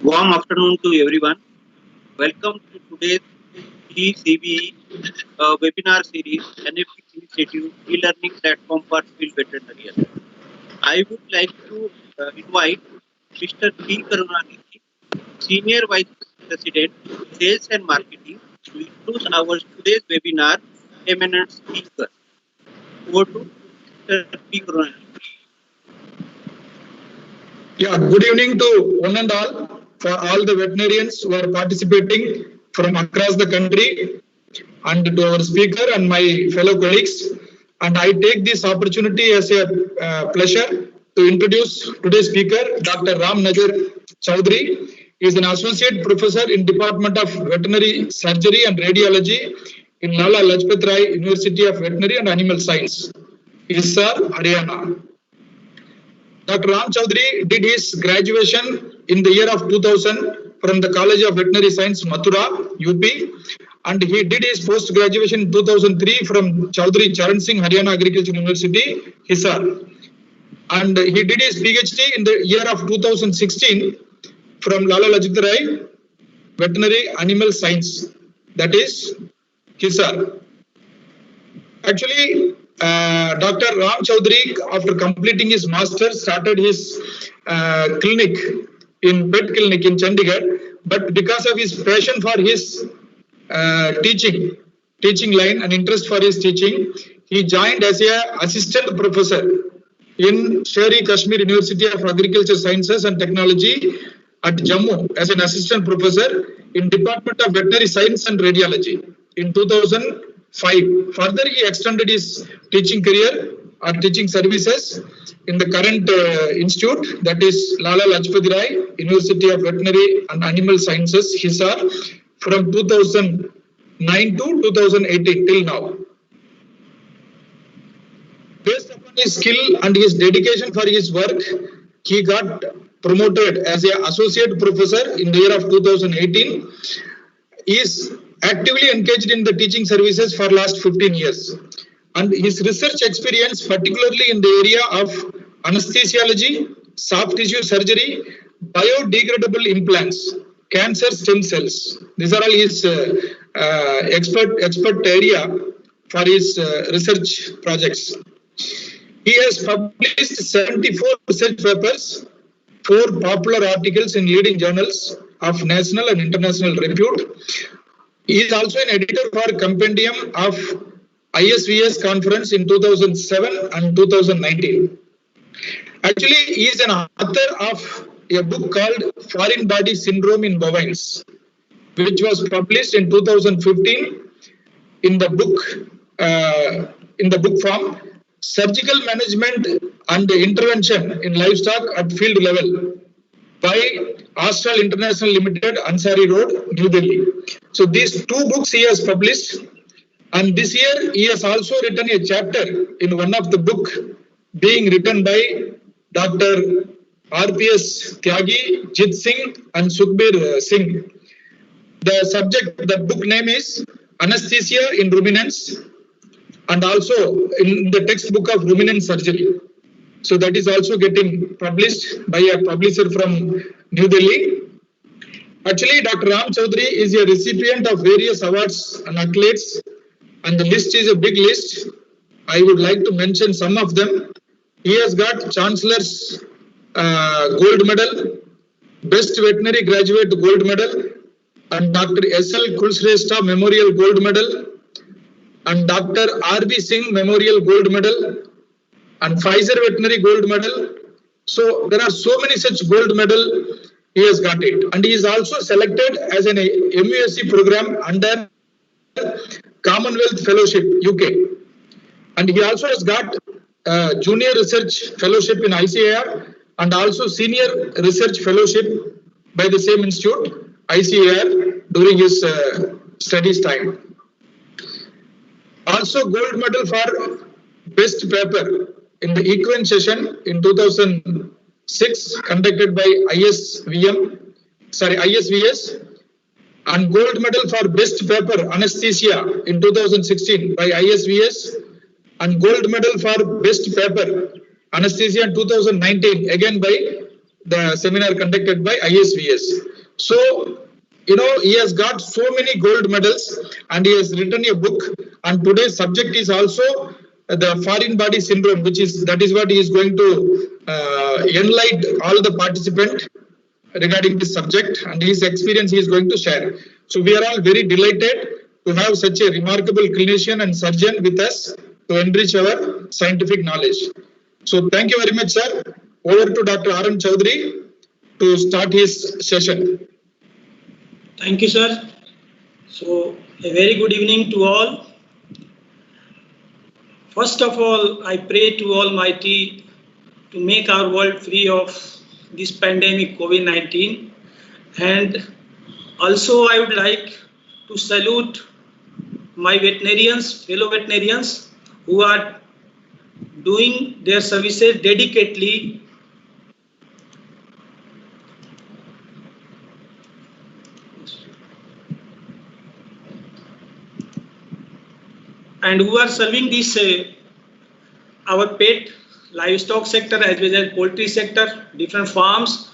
Warm afternoon to everyone. Welcome to today's ECBE webinar series, NFT Initiative e-learning platform for field veterinarians. I would like to invite Mr. P. Karunanidhi, Senior Vice President, Sales and Marketing, to introduce our today's webinar eminent speaker. Over to Mr. P. Karunanidhi. Yeah, good evening to one and all, for all the veterinarians who are participating from across the country, and to our speaker and my fellow colleagues. And I take this opportunity as a pleasure to introduce today's speaker, Dr. Ram Najar Chowdhury. He is an associate professor in Department of Veterinary Surgery and Radiology in Lala Lajpat Rai University of Veterinary and Animal Science, Hisar, Haryana. Dr. Ram Chowdhury did his graduation in the year of 2000 from the College of Veterinary Science, Mathura, UP, and he did his post-graduation in 2003 from Chaudhary Charan Singh Haryana Agriculture University, Hisar. And he did his PhD in the year of 2016 from Lala Lajpat Rai Veterinary Animal Science, that is Hisar. Actually, Dr. Ram Chowdhury, after completing his master's, started his clinic in pet clinic in Chandigarh. But because of his passion for his teaching line and interest for his teaching, he joined as a assistant professor in Sher-e Kashmir University of Agriculture Sciences and Technology at Jammu as an assistant professor in Department of Veterinary Science and Radiology in 2005. Further, he extended his teaching career or teaching services in the current institute, that is Lala Lajpat Rai University of Veterinary and Animal Sciences, Hisar, from 2009 to 2018 till now. Based upon his skill and his dedication for his work, he got promoted as an associate professor in the year of 2018. He is actively engaged in the teaching services for last 15 years. And his research experience, particularly in the area of anesthesiology, soft tissue surgery, biodegradable implants, cancer stem cells. These are all his expert area for his research projects. He has published 74 research papers, 4 popular articles in leading journals of national and international repute. He is also an editor for Compendium of ISVS conference in 2007 and 2019. Actually, he is an author of a book called Foreign Body Syndrome in Bovines, which was published in 2015 in the book form, Surgical Management and Intervention in Livestock at Field Level by Astral International Limited, Ansari Road, New Delhi. So these 2 books he has published, and this year he has also written a chapter in one of the book being written by Dr. RPS Tyagi, Jit Singh and Sukhbir Singh. The book name is Anesthesia in Ruminants, and also in the textbook of ruminant surgery. So that is also getting published by a publisher from New Delhi. Actually, Dr. Ram Chowdhury is a recipient of various awards and accolades, and the list is a big list. I would like to mention some of them. He has got Chancellor's Gold Medal, Best Veterinary Graduate Gold Medal, and Dr. S.L. Kulshrestha Memorial Gold Medal, and Dr. R.B. Singh Memorial Gold Medal, and Pfizer Veterinary Gold Medal. So there are so many such gold medal. He has got it, and he is also selected as an MUSC program under Commonwealth Fellowship UK, and he also has got Junior Research Fellowship in ICAR and also Senior Research Fellowship by the same institute, ICAR, during his studies time. Also Gold Medal for Best Paper in the Equine session in 2006 conducted by ISVS, and Gold Medal for Best Paper Anesthesia in 2016 by ISVS, and Gold Medal for Best Paper Anesthesia in 2019 again by the seminar conducted by ISVS. So, he has got so many gold medals and he has written a book. And today's subject is also the foreign body syndrome, that is what he is going to enlighten all the participants regarding this subject, and his experience he is going to share. So we are all very delighted to have such a remarkable clinician and surgeon with us to enrich our scientific knowledge. So thank you very much, sir. Over to Dr. R.M. Chaudhary to start his session. Thank you, sir. So a very good evening to all. First of all, I pray to Almighty to make our world free of this pandemic COVID-19, and also I would like to salute my fellow veterinarians who are doing their services dedicatedly and who are serving this our pet livestock sector as well as poultry sector, different farms,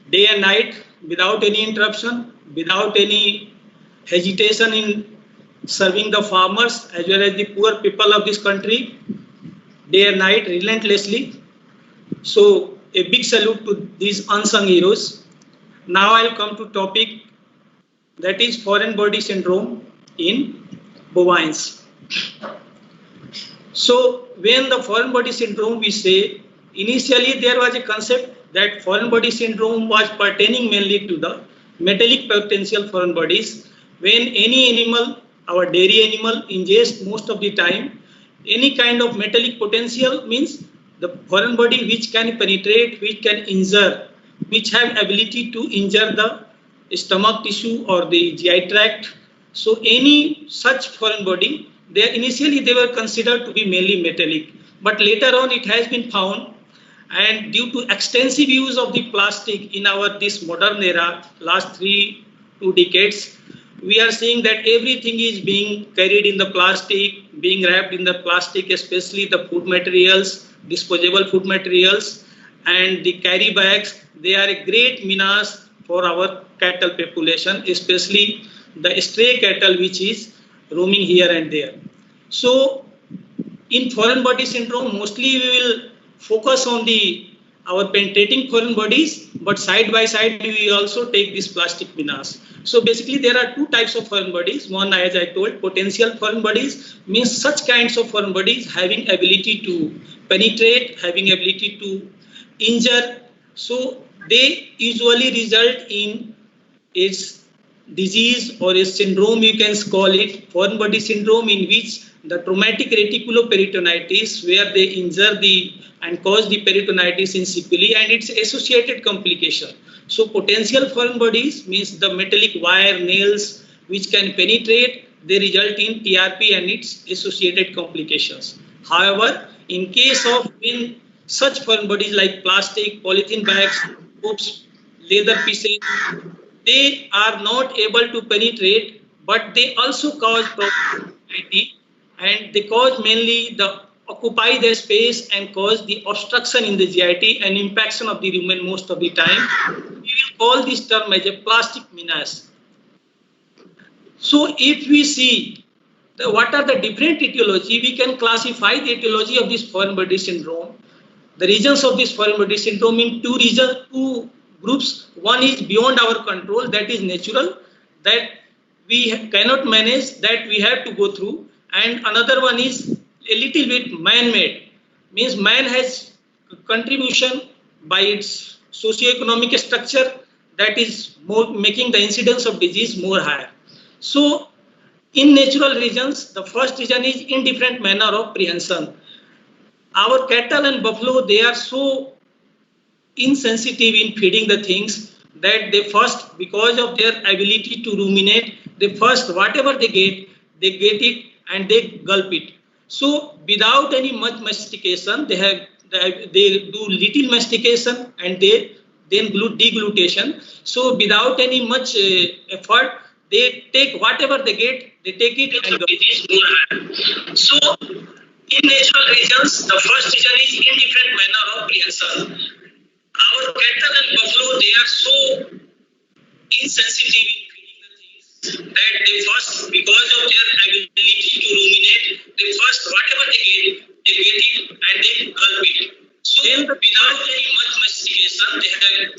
day and night, without any interruption, without any hesitation in serving the farmers as well as the poor people of this country, day and night, relentlessly. So a big salute to these unsung heroes. Now I'll come to topic, that is foreign body syndrome in bovines. So when the foreign body syndrome, we say, initially there was a concept that foreign body syndrome was pertaining mainly to the metallic potential foreign bodies. When any animal, our dairy animal, ingests most of the time any kind of metallic potential, means the foreign body which can penetrate, which can injure, which have ability to injure the stomach tissue or the GI tract. So any such foreign body, initially they were considered to be mainly metallic, but later on it has been found, and due to extensive use of the plastic in this modern era, last 2 decades, we are seeing that everything is being carried in the plastic, being wrapped in the plastic, especially the food materials, disposable food materials, and the carry bags. They are a great menace for our cattle population, especially the stray cattle which is roaming here and there. So in foreign body syndrome, mostly we will focus on our penetrating foreign bodies, but side by side we also take this plastic menace. So basically there are two types of foreign bodies. One, as I told, potential foreign bodies, means such kinds of foreign bodies having ability to penetrate, having ability to injure. So they usually result in its disease or a syndrome, you can call it foreign body syndrome, in which the traumatic reticuloperitonitis, where they injure and cause the peritonitis in sequelae and its associated complication. So potential foreign bodies means the metallic wire, nails which can penetrate, they result in TRP and its associated complications. However, in case of such foreign bodies like plastic, polythene bags, ropes, leather pieces, they are not able to penetrate, but they also cause problems, and they cause mainly occupy the space and cause the obstruction in the GIT and impaction of the rumen most of the time. We will call this term as a plastic menace. So if we see what are the different etiology, we can classify the etiology of this foreign body syndrome, the regions of this foreign body syndrome, in two groups. One is beyond our control, that is natural, that we cannot manage, that we have to go through, and another one is a little bit man-made, means man has contribution by its socio-economic structure that is making the incidence of disease more higher. So in natural regions, the first region is indifferent manner of prehension. Our cattle and buffalo, they are so insensitive in feeding the things that they first, because of their ability to ruminate, they first, whatever they get it and they gulp it. So without any much mastication, they do little mastication and they then deglutation. So without any much effort, they take whatever they get, they take it and go. So in natural regions, the first region is indifferent manner of prehension. Our cattle and insensitive in feeding the things that they first, because of their ability to ruminate, they first, whatever they get it and they gulp it. So without any much mastication, they have.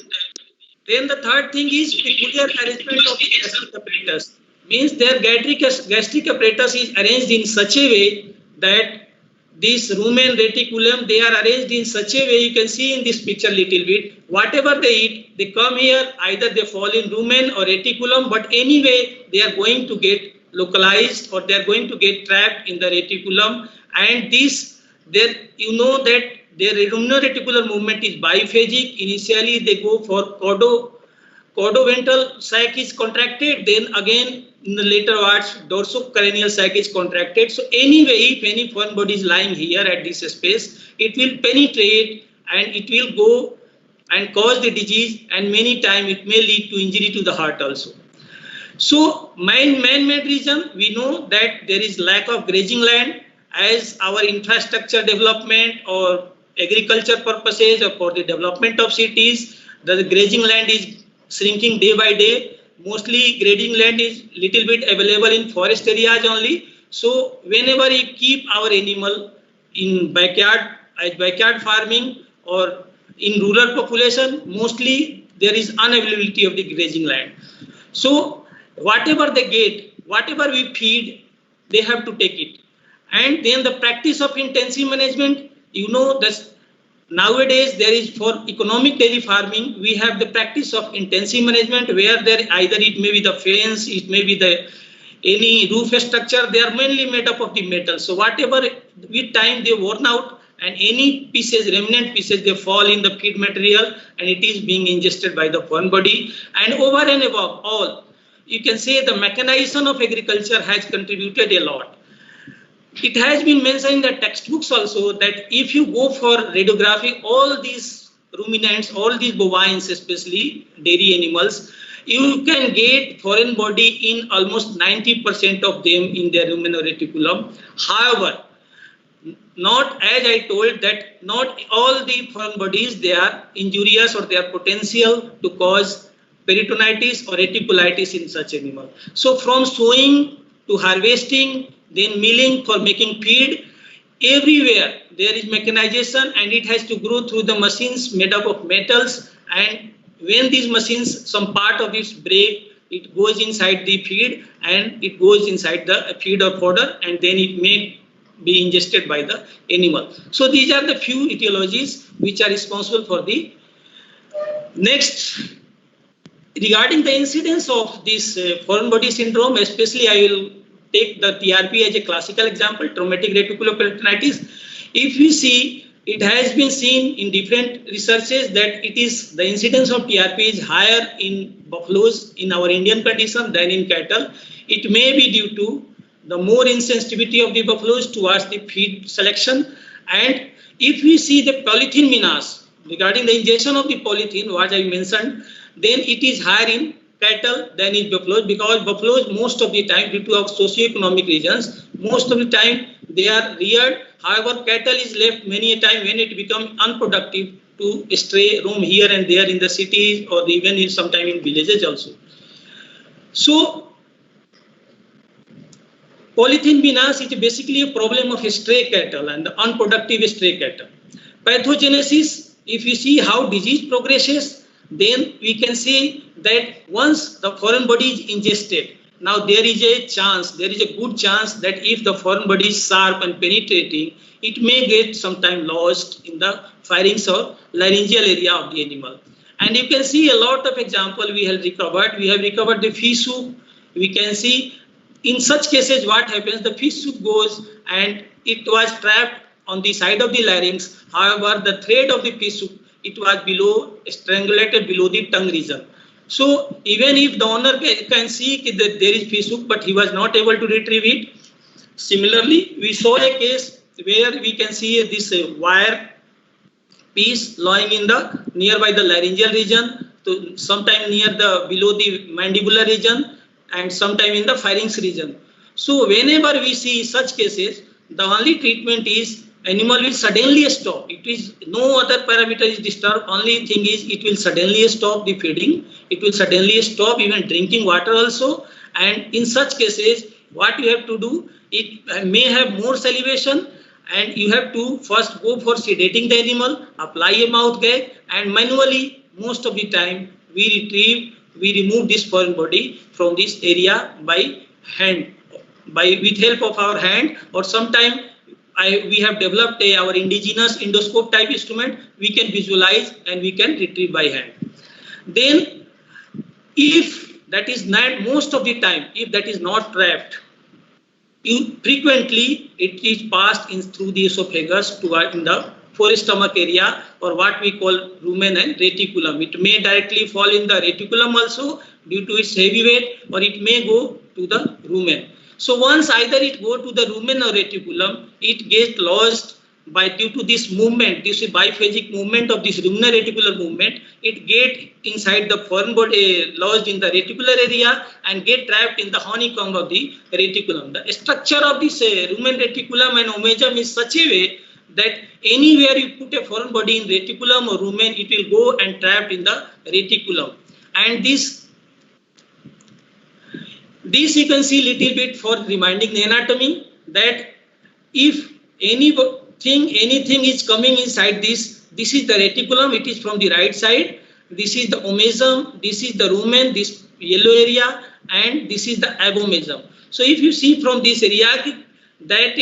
Then the third thing is peculiar arrangement of gastric apparatus. Means their gastric apparatus is arranged in such a way that this rumen reticulum, they are arranged in such a way, you can see in this picture little bit, whatever they eat, they come here, either they fall in rumen or reticulum, but anyway, they are going to get localized or they are going to get trapped in the reticulum. And this, there, you know that their ruminoreticular movement is biphagic. Initially, they go for caudoventral sac is contracted, then again in the later words dorsocranial sac is contracted. So anyway, if any foreign body is lying here at this space, it will penetrate and it will go and cause the disease, and many times it may lead to injury to the heart also. So man-made reason, we know that there is lack of grazing land as our infrastructure development or agriculture purposes or for the development of cities, the grazing land is shrinking day by day. Mostly grazing land is little bit available in forest areas only. So whenever we keep our animal in backyard, as backyard farming or in rural population, mostly there is unavailability of the grazing land. So whatever they get, whatever we feed, they have to take it. And then the practice of intensive management, you know that nowadays there is for economic dairy farming, we have the practice of intensive management where there either it may be the fence, it may be the any roof structure, they are mainly made up of the metal. So whatever with time they worn out and any pieces, remnant pieces, they fall in the feed material and it is being ingested by the foreign body. And over and above all, you can say the mechanization of agriculture has contributed a lot. It has been mentioned in the textbooks also that if you go for radiography, all these ruminants, all these bovines, especially dairy animals, you can get foreign body in almost 90% of them in their ruminoreticulum. However, not as I told that not all the foreign bodies, they are injurious or they are potential to cause peritonitis or reticulitis in such animal. So from sowing to harvesting, then milling for making feed, everywhere there is mechanization and it has to grow through the machines made up of metals, and when these machines, some part of it break, it goes inside the feed and it goes inside the feed or fodder and then it may be ingested by the animal. So these are the few etiologies which are responsible for the next. Regarding the incidence of this foreign body syndrome, especially I will take the TRP as a classical example, traumatic reticuloperitonitis. If we see, it has been seen in different researches that it is the incidence of TRP is higher in buffaloes in our Indian condition than in cattle. It may be due to the more insensitivity of the buffaloes towards the feed selection. And if we see the polythene menace, regarding the ingestion of the polythene, what I mentioned, then it is higher in cattle than in buffaloes, because buffaloes most of the time, due to our socio-economic reasons, most of the time they are reared. However, cattle is left many a time when it becomes unproductive to stray, roam here and there in the cities or even in sometime in villages also. So polythene menace is basically a problem of stray cattle and the unproductive stray cattle. Pathogenesis, if you see how disease progresses, then we can see that once the foreign body is ingested, now there is a chance, there is a good chance that if the foreign body is sharp and penetrating, it may get sometime lost in the pharynx or laryngeal area of the animal. And you can see a lot of example we have recovered. We have recovered the fish soup. We can see in such cases what happens, the fish soup goes and it was trapped on the side of the larynx. However, the thread of the fish soup, it was below, strangulated below the tongue region. So even if the owner can see that there is fish hook, but he was not able to retrieve it. Similarly, we saw a case where we can see this wire piece lying in the nearby the laryngeal region, to sometime near the below the mandibular region, and sometime in the pharynx region. So whenever we see such cases, the only treatment is animal will suddenly stop. It is no other parameter is disturbed. Only thing is it will suddenly stop the feeding it will suddenly stop even drinking water also. And in such cases, what you have to do, it may have more salivation, and you have to first go for sedating the animal, apply a mouth gag, and manually, most of the time, we remove this foreign body from this area by hand, with help of our hand, or sometime we have developed our indigenous endoscope type instrument. We can visualize and we can retrieve by hand. Then, if that is not, most of the time, if that is not trapped, frequently it is passed in through the esophagus in the forestomach area, or what we call rumen and reticulum. It may directly fall in the reticulum also due to its heavy weight, or it may go to the rumen. So once either it go to the rumen or reticulum, it gets lost due to this movement, this biphasic movement of this ruminal-reticular movement. It get inside the foreign body, lodged in the reticular area, and get trapped in the honeycomb of the reticulum. The structure of this rumen, reticulum and omejum is such a way that anywhere you put a foreign body in reticulum or rumen, it will go and trapped in the reticulum. And this you can see little bit for reminding the anatomy, that if anything is coming inside this is the reticulum, it is from the right side, this is the omejum, this is the rumen, this yellow area, and this is the abomejum. So if you see from this area that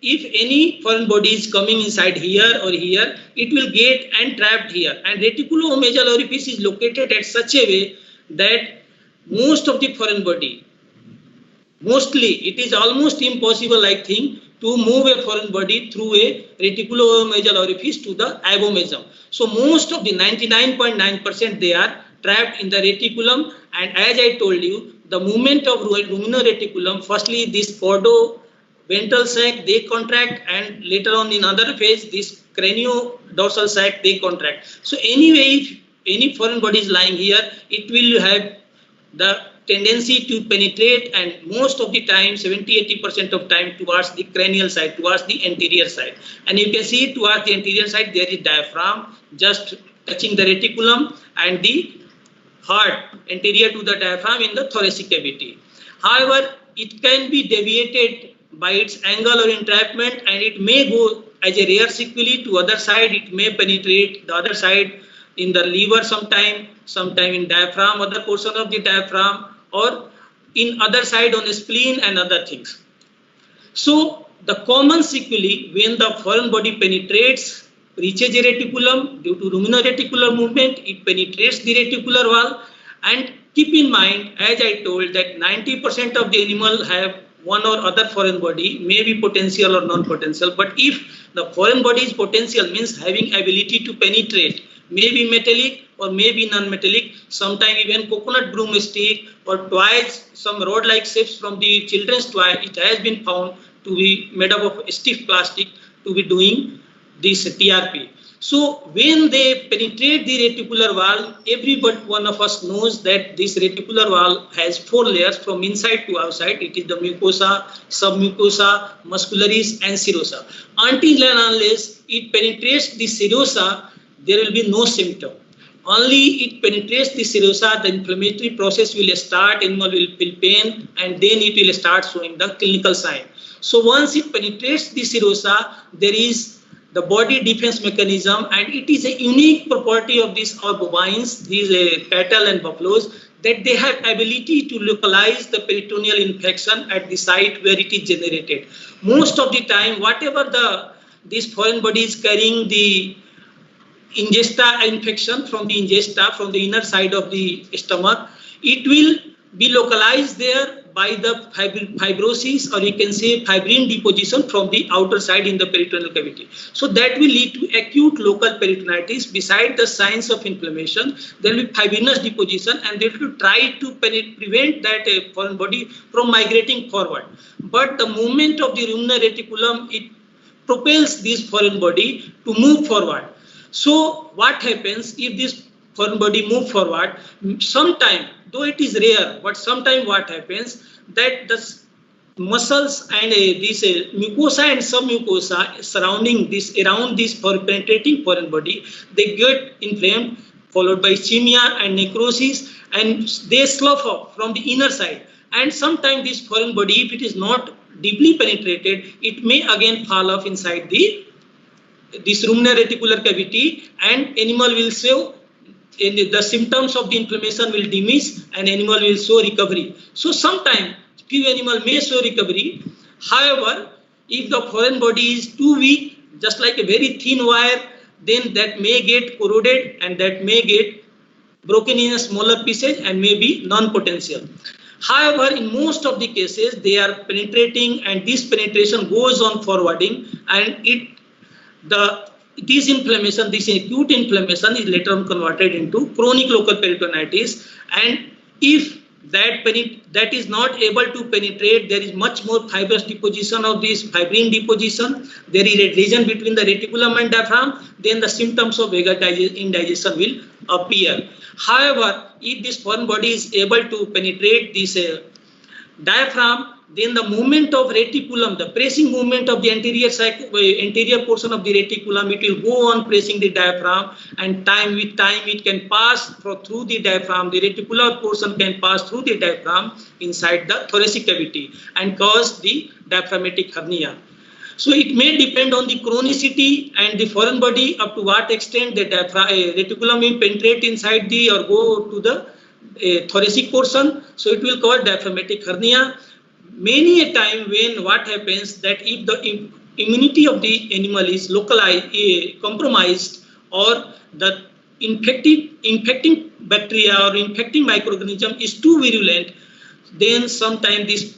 if any foreign body is coming inside here or here, it will get and trapped here. And reticulo-omegal orifice is located at such a way that most of the foreign body, mostly, it is almost impossible, I think, to move a foreign body through a reticulo-omegal orifice to the abomejum. So most of the 99.9% they are trapped in the reticulum, and as I told you, the movement of ruminal-reticulum, firstly this pordo-ventral sac they contract, and later on in other phase this cranio-dorsal sac they contract. So anyway, if any foreign body is lying here, it will have the tendency to penetrate, and most of the time 70-80% of time towards the cranial side, towards the anterior side. And you can see towards the anterior side there is diaphragm just touching the reticulum, and the heart anterior to the diaphragm in the thoracic cavity. However, it can be deviated by its angle or entrapment, and it may go as a rare sequelae to other side. It may penetrate the other side in the liver sometime in diaphragm, other portion of the diaphragm, or in other side on the spleen and other things. So the common sequelae when the foreign body penetrates, reaches a reticulum due to ruminal-reticular movement, it penetrates the reticular wall. And keep in mind, as I told, that 90% of the animal have one or other foreign body, may be potential or non-potential. But if the foreign body is potential, means having ability to penetrate, may be metallic or may be non-metallic, sometimes even coconut broomstick or toys, some rod-like shapes from the children's toy, it has been found to be made up of stiff plastic to be doing this TRP. So when they penetrate the reticular wall, every one of us knows that this reticular wall has 4 layers from inside to outside. It is the mucosa, submucosa, muscularis and serosa. Until and unless it penetrates the serosa, there will be no symptom. Only it penetrates the serosa, the inflammatory process will start, animal will feel pain, and then it will start showing the clinical sign. So once it penetrates the serosa, there is the body defense mechanism, and it is a unique property of these bovines, these cattle and buffaloes, that they have ability to localize the peritoneal infection at the site where it is generated. Most of the time, whatever this foreign body is carrying the ingesta infection from the ingesta, from the inner side of the stomach, it will be localized there by the fibrosis, or you can say fibrin deposition from the outer side in the peritoneal cavity. So that will lead to acute local peritonitis. Beside the signs of inflammation, there will be fibrinous deposition, and they will try to prevent that foreign body from migrating forward. But the movement of the ruminal reticulum, it propels this foreign body to move forward. So what happens if this foreign body move forward? Sometime, though it is rare, but sometime what happens that the muscles and this mucosa and submucosa surrounding this, around this penetrating foreign body, they get inflamed, followed by ischemia and necrosis, and they slough up from the inner side. And sometimes this foreign body, if it is not deeply penetrated, it may again fall off inside this ruminal reticular cavity, and animal will show the symptoms of the inflammation will diminish and animal will show recovery. So sometimes few animal may show recovery. However, if the foreign body is too weak, just like a very thin wire, then that may get corroded and that may get broken in a smaller pieces and may be non-potential. However, in most of the cases, they are penetrating, and this penetration goes on forwarding, and this inflammation, this acute inflammation is later on converted into chronic local peritonitis. And if that is not able to penetrate, there is much more fibrous deposition of this fibrin deposition. There is a region between the reticulum and diaphragm. Then the symptoms of vagal indigestion will appear. However, if this foreign body is able to penetrate this diaphragm, then the movement of reticulum, the pressing movement of the anterior portion of the reticulum, it will go on pressing the diaphragm, and with time it can pass through the diaphragm. The reticular portion can pass through the diaphragm inside the thoracic cavity and cause the diaphragmatic hernia. So it may depend on the chronicity and the foreign body up to what extent the reticulum will penetrate inside or go to the thoracic portion. So it will cause diaphragmatic hernia. Many a time when what happens that if the immunity of the animal is compromised, or the infecting bacteria or infecting microorganism is too virulent, then sometimes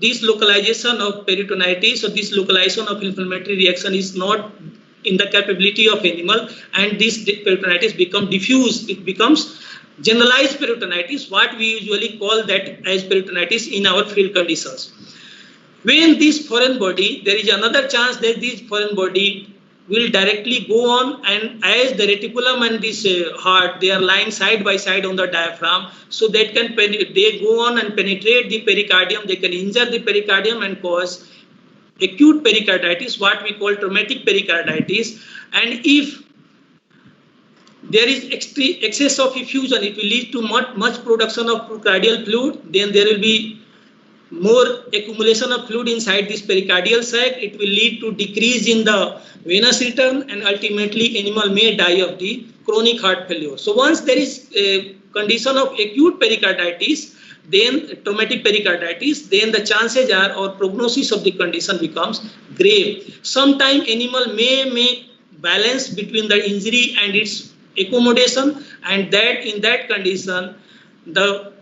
this localization of peritonitis or this localization of inflammatory reaction is not in the capability of animal, and this peritonitis becomes diffuse. It becomes generalized peritonitis, what we usually call that as peritonitis in our field conditions. When this foreign body, there is another chance that this foreign body will directly go on, and as the reticulum and this heart, they are lying side by side on the diaphragm, so they go on and penetrate the pericardium. They can injure the pericardium and cause acute pericarditis, what we call traumatic pericarditis. And if there is excess of effusion, it will lead to much production of procardial fluid. Then there will be more accumulation of fluid inside this pericardial sac. It will lead to decrease in the venous return, and ultimately animal may die of the chronic heart failure. So once there is a condition of acute pericarditis, then traumatic pericarditis, then the chances are or prognosis of the condition becomes grave. Sometimes animal may make balance between the injury and its accommodation, and that in that condition the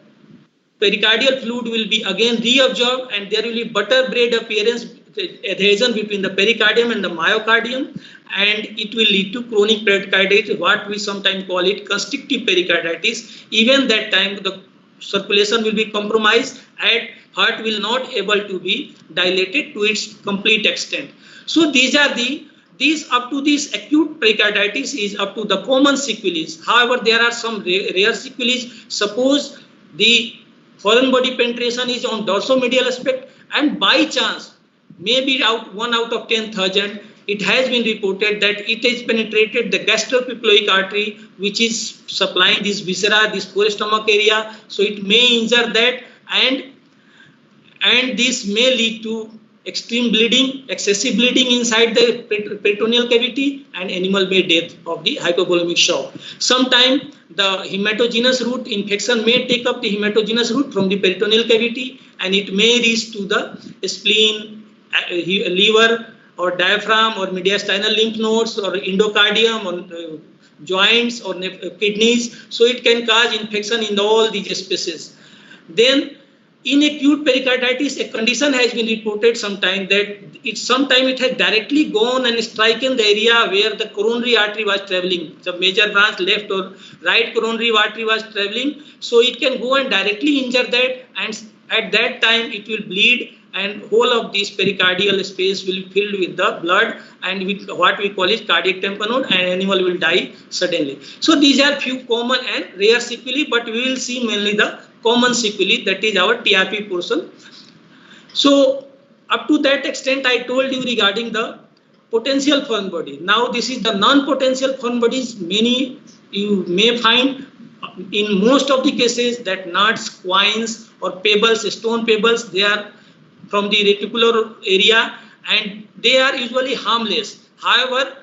pericardial fluid will be again reabsorbed, and there will be butter bread appearance, adhesion between the pericardium and the myocardium, and it will lead to chronic pericarditis, what we sometimes call it constrictive pericarditis. Even that time the circulation will be compromised and heart will not able to be dilated to its complete extent. So these up to this acute pericarditis is up to the common sequelae. However, there are some rare sequelae. Suppose the foreign body penetration is on dorsomedial aspect, and by chance, maybe 1 out of 10,000, it has been reported that it has penetrated the gastroepiploic artery, which is supplying this viscera, this forestomach area. So it may injure that, and this may lead to extreme bleeding, excessive bleeding inside the peritoneal cavity, and animal may death of the hypovolemic shock. Sometimes the hematogenous route infection may take up the hematogenous route from the peritoneal cavity, and it may reach to the spleen, liver, or diaphragm, or mediastinal lymph nodes, or endocardium, or joints, or kidneys. So it can cause infection in all these spaces. Then in acute pericarditis, a condition has been reported sometime that it has directly gone and striken the area where the coronary artery was traveling. The major branch left or right coronary artery was traveling. So it can go and directly injure that, and at that time it will bleed, and whole of this pericardial space will be filled with the blood, and with what we call is cardiac tamponade, and animal will die suddenly. So these are few common and rare sequelae, but we will see mainly the common sequelae, that is our TRP portion. So up to that extent I told you regarding the potential foreign body. Now this is the non-potential foreign bodies. Many you may find in most of the cases that nuts, coins or pebbles, stone pebbles, they are from the reticular area and they are usually harmless. However,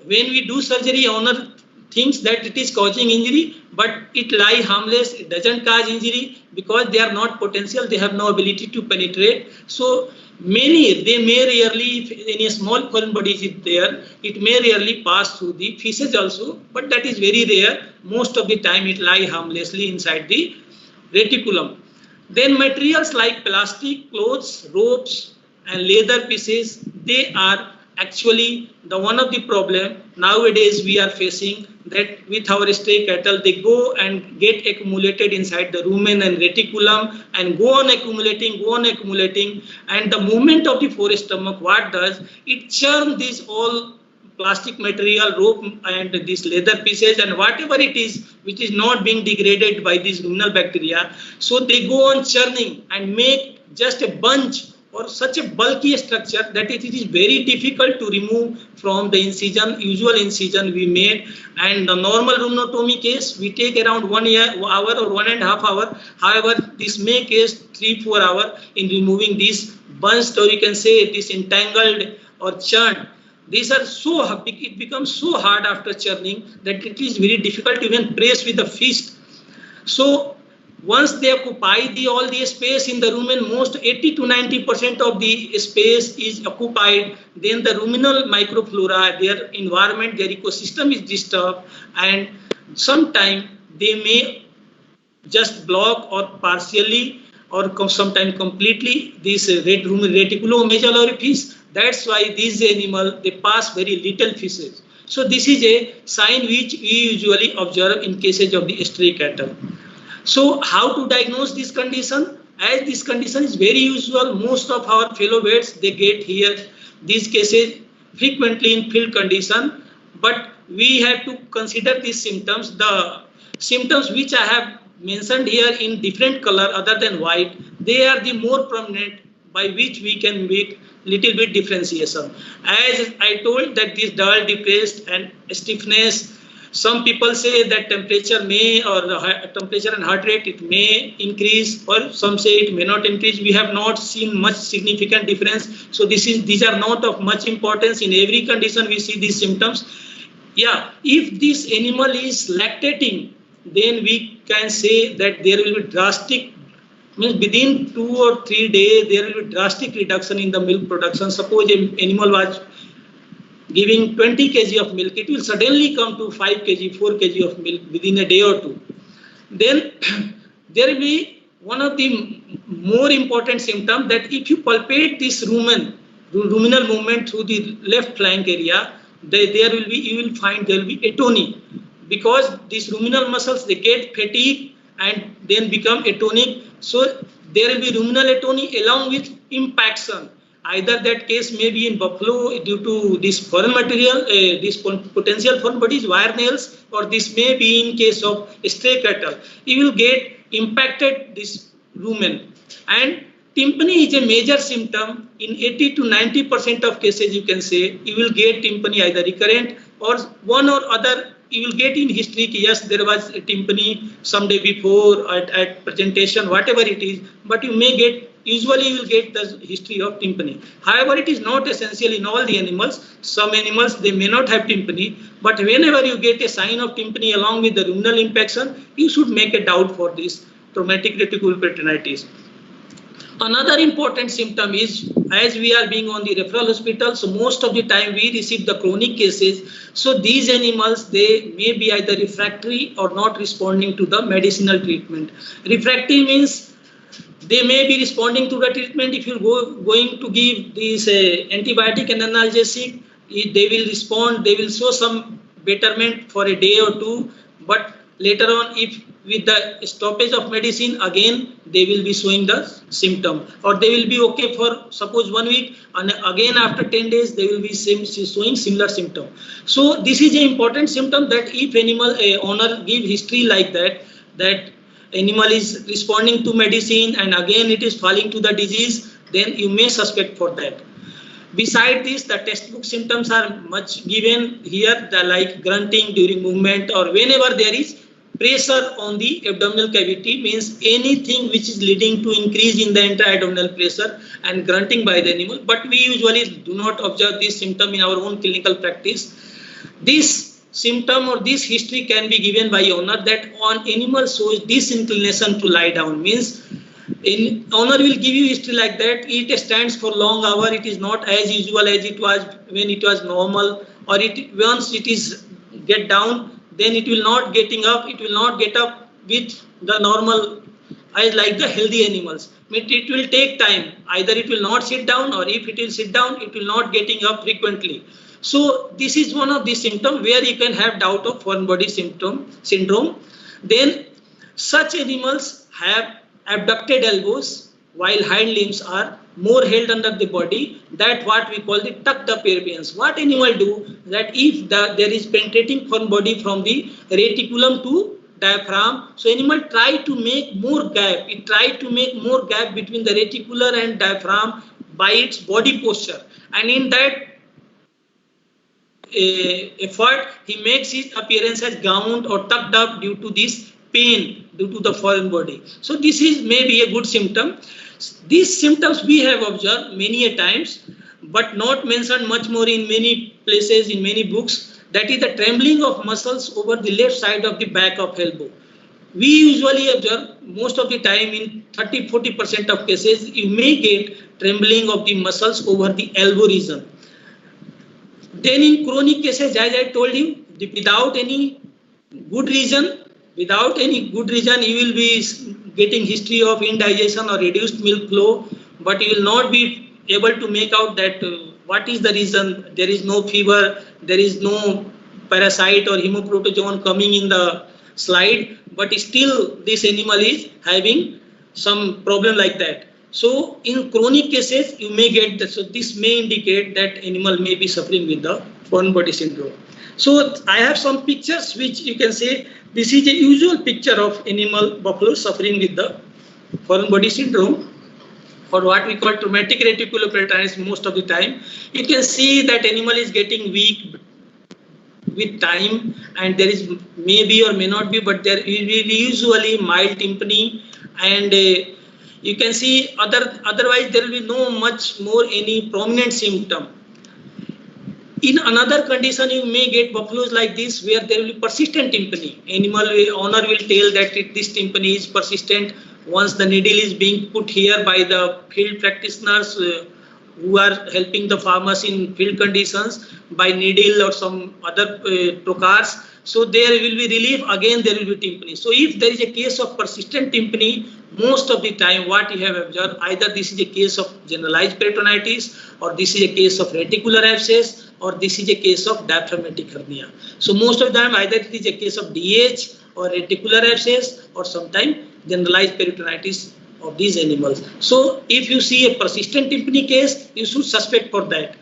when we do surgery, owner thinks that it is causing injury, but it lie harmless, it doesn't cause injury because they are not potential, they have no ability to penetrate. So they may rarely, if any small foreign body is there, it may rarely pass through the feces also, but that is very rare. Most of the time it lie harmlessly inside the reticulum. Then materials like plastic, clothes, ropes and leather pieces, they are actually the one of the problem nowadays we are facing, that with our stray cattle they go and get accumulated inside the rumen and reticulum and go on accumulating, and the movement of the forest stomach, what does it churn these all plastic material, rope and these leather pieces and whatever it is which is not being degraded by these ruminal bacteria. So they go on churning and make just a bunch or such a bulky structure that it is very difficult to remove from the incision, usual incision we made. And the normal rumenotomy case, we take around 1 hour or 1.5 hours. However, this may case 3-4 hours in removing this bunched, or you can say this entangled or churned. These are so big, it becomes so hard after churning that it is very difficult to even press with the fist. So once they occupy all the space in the rumen, most 80 to 90% of the space is occupied, then the ruminal microflora, their environment, their ecosystem is disturbed, and sometimes they may just block or partially or sometimes completely this reticulomedullary orifice. That's why these animals, they pass very little feces. So this is a sign which we usually observe in cases of the stray cattle. So how to diagnose this condition? As this condition is very usual, most of our fellow vets, they get here these cases frequently in field condition, but we have to consider these symptoms. The symptoms which I have mentioned here in different color other than white, they are the more prominent by which we can make little bit differentiation. As I told that this dull, depressed and stiffness, some people say that temperature may, or temperature and heart rate, it may increase, or some say it may not increase. We have not seen much significant difference. So these are not of much importance. In every condition we see these symptoms. Yeah, if this animal is lactating, then we can say that there will be drastic, means within 2 or 3 days there will be drastic reduction in the milk production. Suppose an animal was giving 20 kg of milk, it will suddenly come to 5 kg, 4 kg of milk within a day or two. Then there will be one of the more important symptoms, that if you palpate this ruminal movement through the left flank area, you will find there will be atony, because these ruminal muscles, they get fatigued and then become atonic. So there will be ruminal atony along with impaction. Either that case may be in buffalo due to this foreign material, this potential foreign bodies, wire nails, or this may be in case of stray cattle. You will get impacted this rumen. And tympany is a major symptom. In 80 to 90% of cases, you can say, you will get tympany either recurrent or one or other. You will get in history, yes, there was a tympany some day before at presentation, whatever it is, but you may get, usually you will get the history of tympany. However, it is not essential in all the animals. Some animals, they may not have tympany, but whenever you get a sign of tympany along with the ruminal impaction, you should make a doubt for this traumatic reticuloperitonitis. Another important symptom is, as we are being on the referral hospital, so most of the time we receive the chronic cases. So these animals, they may be either refractory or not responding to the medicinal treatment. Refractory means they may be responding to the treatment. If you're going to give this antibiotic and analgesic, they will respond, they will show some betterment for a day or two, but later on, if with the stoppage of medicine, again they will be showing the symptom, or they will be okay for suppose 1 week, and again after 10 days they will be showing similar symptom. So this is an important symptom, that if animal owner give history like that animal is responding to medicine and again it is falling to the disease, then you may suspect for that. Beside this, the textbook symptoms are much given here, the like grunting during movement or whenever there is pressure on the abdominal cavity, means anything which is leading to increase in the intra-abdominal pressure and grunting by the animal. But we usually do not observe this symptom in our own clinical practice. This symptom or this history can be given by owner that on animal shows disinclination to lie down, means owner will give you history like that. It stands for long hour. It is not as usual as it was when it was normal, or once it is get down, then it will not getting up. It will not get up with the normal as like the healthy animals. It will take time. Either it will not sit down, or if it will sit down, it will not getting up frequently. So this is one of the symptoms where you can have doubt of foreign body syndrome. Then such animals have abducted elbows while hind limbs are more held under the body. That what we call the tucked up appearance. What animal do that if there is penetrating foreign body from the reticulum to diaphragm, so animal try to make more gap. It try to make more gap between the reticular and diaphragm by its body posture, and in that effort he makes his appearance as gowned or tucked up due to this pain due to the foreign body. So this is maybe a good symptom. These symptoms we have observed many a times, but not mentioned much more in many places, in many books. That is the trembling of muscles over the left side of the back of elbow. We usually observe most of the time in 30-40% of cases you may get trembling of the muscles over the elbow region. Then in chronic cases, as I told you, without any good reason, you will be getting history of indigestion or reduced milk flow, but you will not be able to make out that what is the reason. There is no fever, there is no parasite or hemoprotozoan coming in the slide, but still this animal is having some problem like that. So in chronic cases, you may get that. So this may indicate that animal may be suffering with the foreign body syndrome. So I have some pictures which you can say this is a usual picture of animal buffalo suffering with the foreign body syndrome, or what we call traumatic reticuloperitonitis. Most of the time, you can see that animal is getting weak with time, and there is maybe or may not be, but there will be usually mild tympany, and you can see otherwise there will be no much more any prominent symptom. In another condition, you may get buffaloes like this where there will be persistent tympany. Owner will tell that this tympany is persistent once the needle is being put here by the field practitioners who are helping the farmers in field conditions by needle or some other trocars. So there will be relief, again there will be tympany. So if there is a case of persistent tympany, most of the time what you have observed, either this is a case of generalized peritonitis, or this is a case of reticular abscess, or this is a case of diaphragmatic hernia. So most of the time either it is a case of DH or reticular abscess, or sometimes generalized peritonitis of these animals. So if you see a persistent tympany case, you should suspect for that.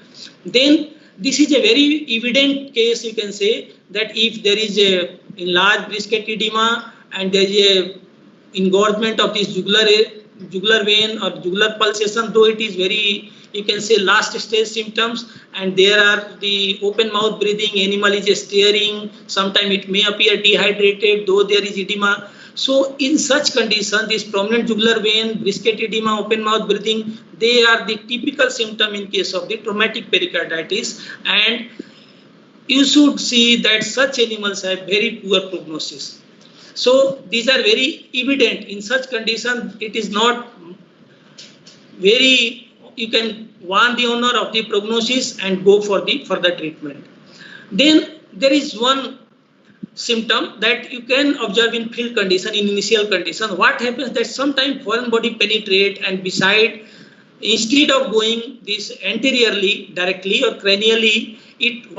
Then this is a very evident case, you can say, that if there is a enlarged brisket edema and there is a engorgement of this jugular vein or jugular pulsation, though it is very, you can say, last stage symptoms, and there are the open mouth breathing, animal is staring, sometimes it may appear dehydrated, though there is edema. So in such condition, this prominent jugular vein, brisket edema, open mouth breathing, they are the typical symptom in case of the traumatic pericarditis, and you should see that such animals have very poor prognosis. So these are very evident. In such condition, it is not very, you can warn the owner of the prognosis and go for the further treatment. Then there is one symptom that you can observe in field condition, in initial condition. What happens that sometimes foreign body penetrate, and beside, instead of going this anteriorly directly or cranially, it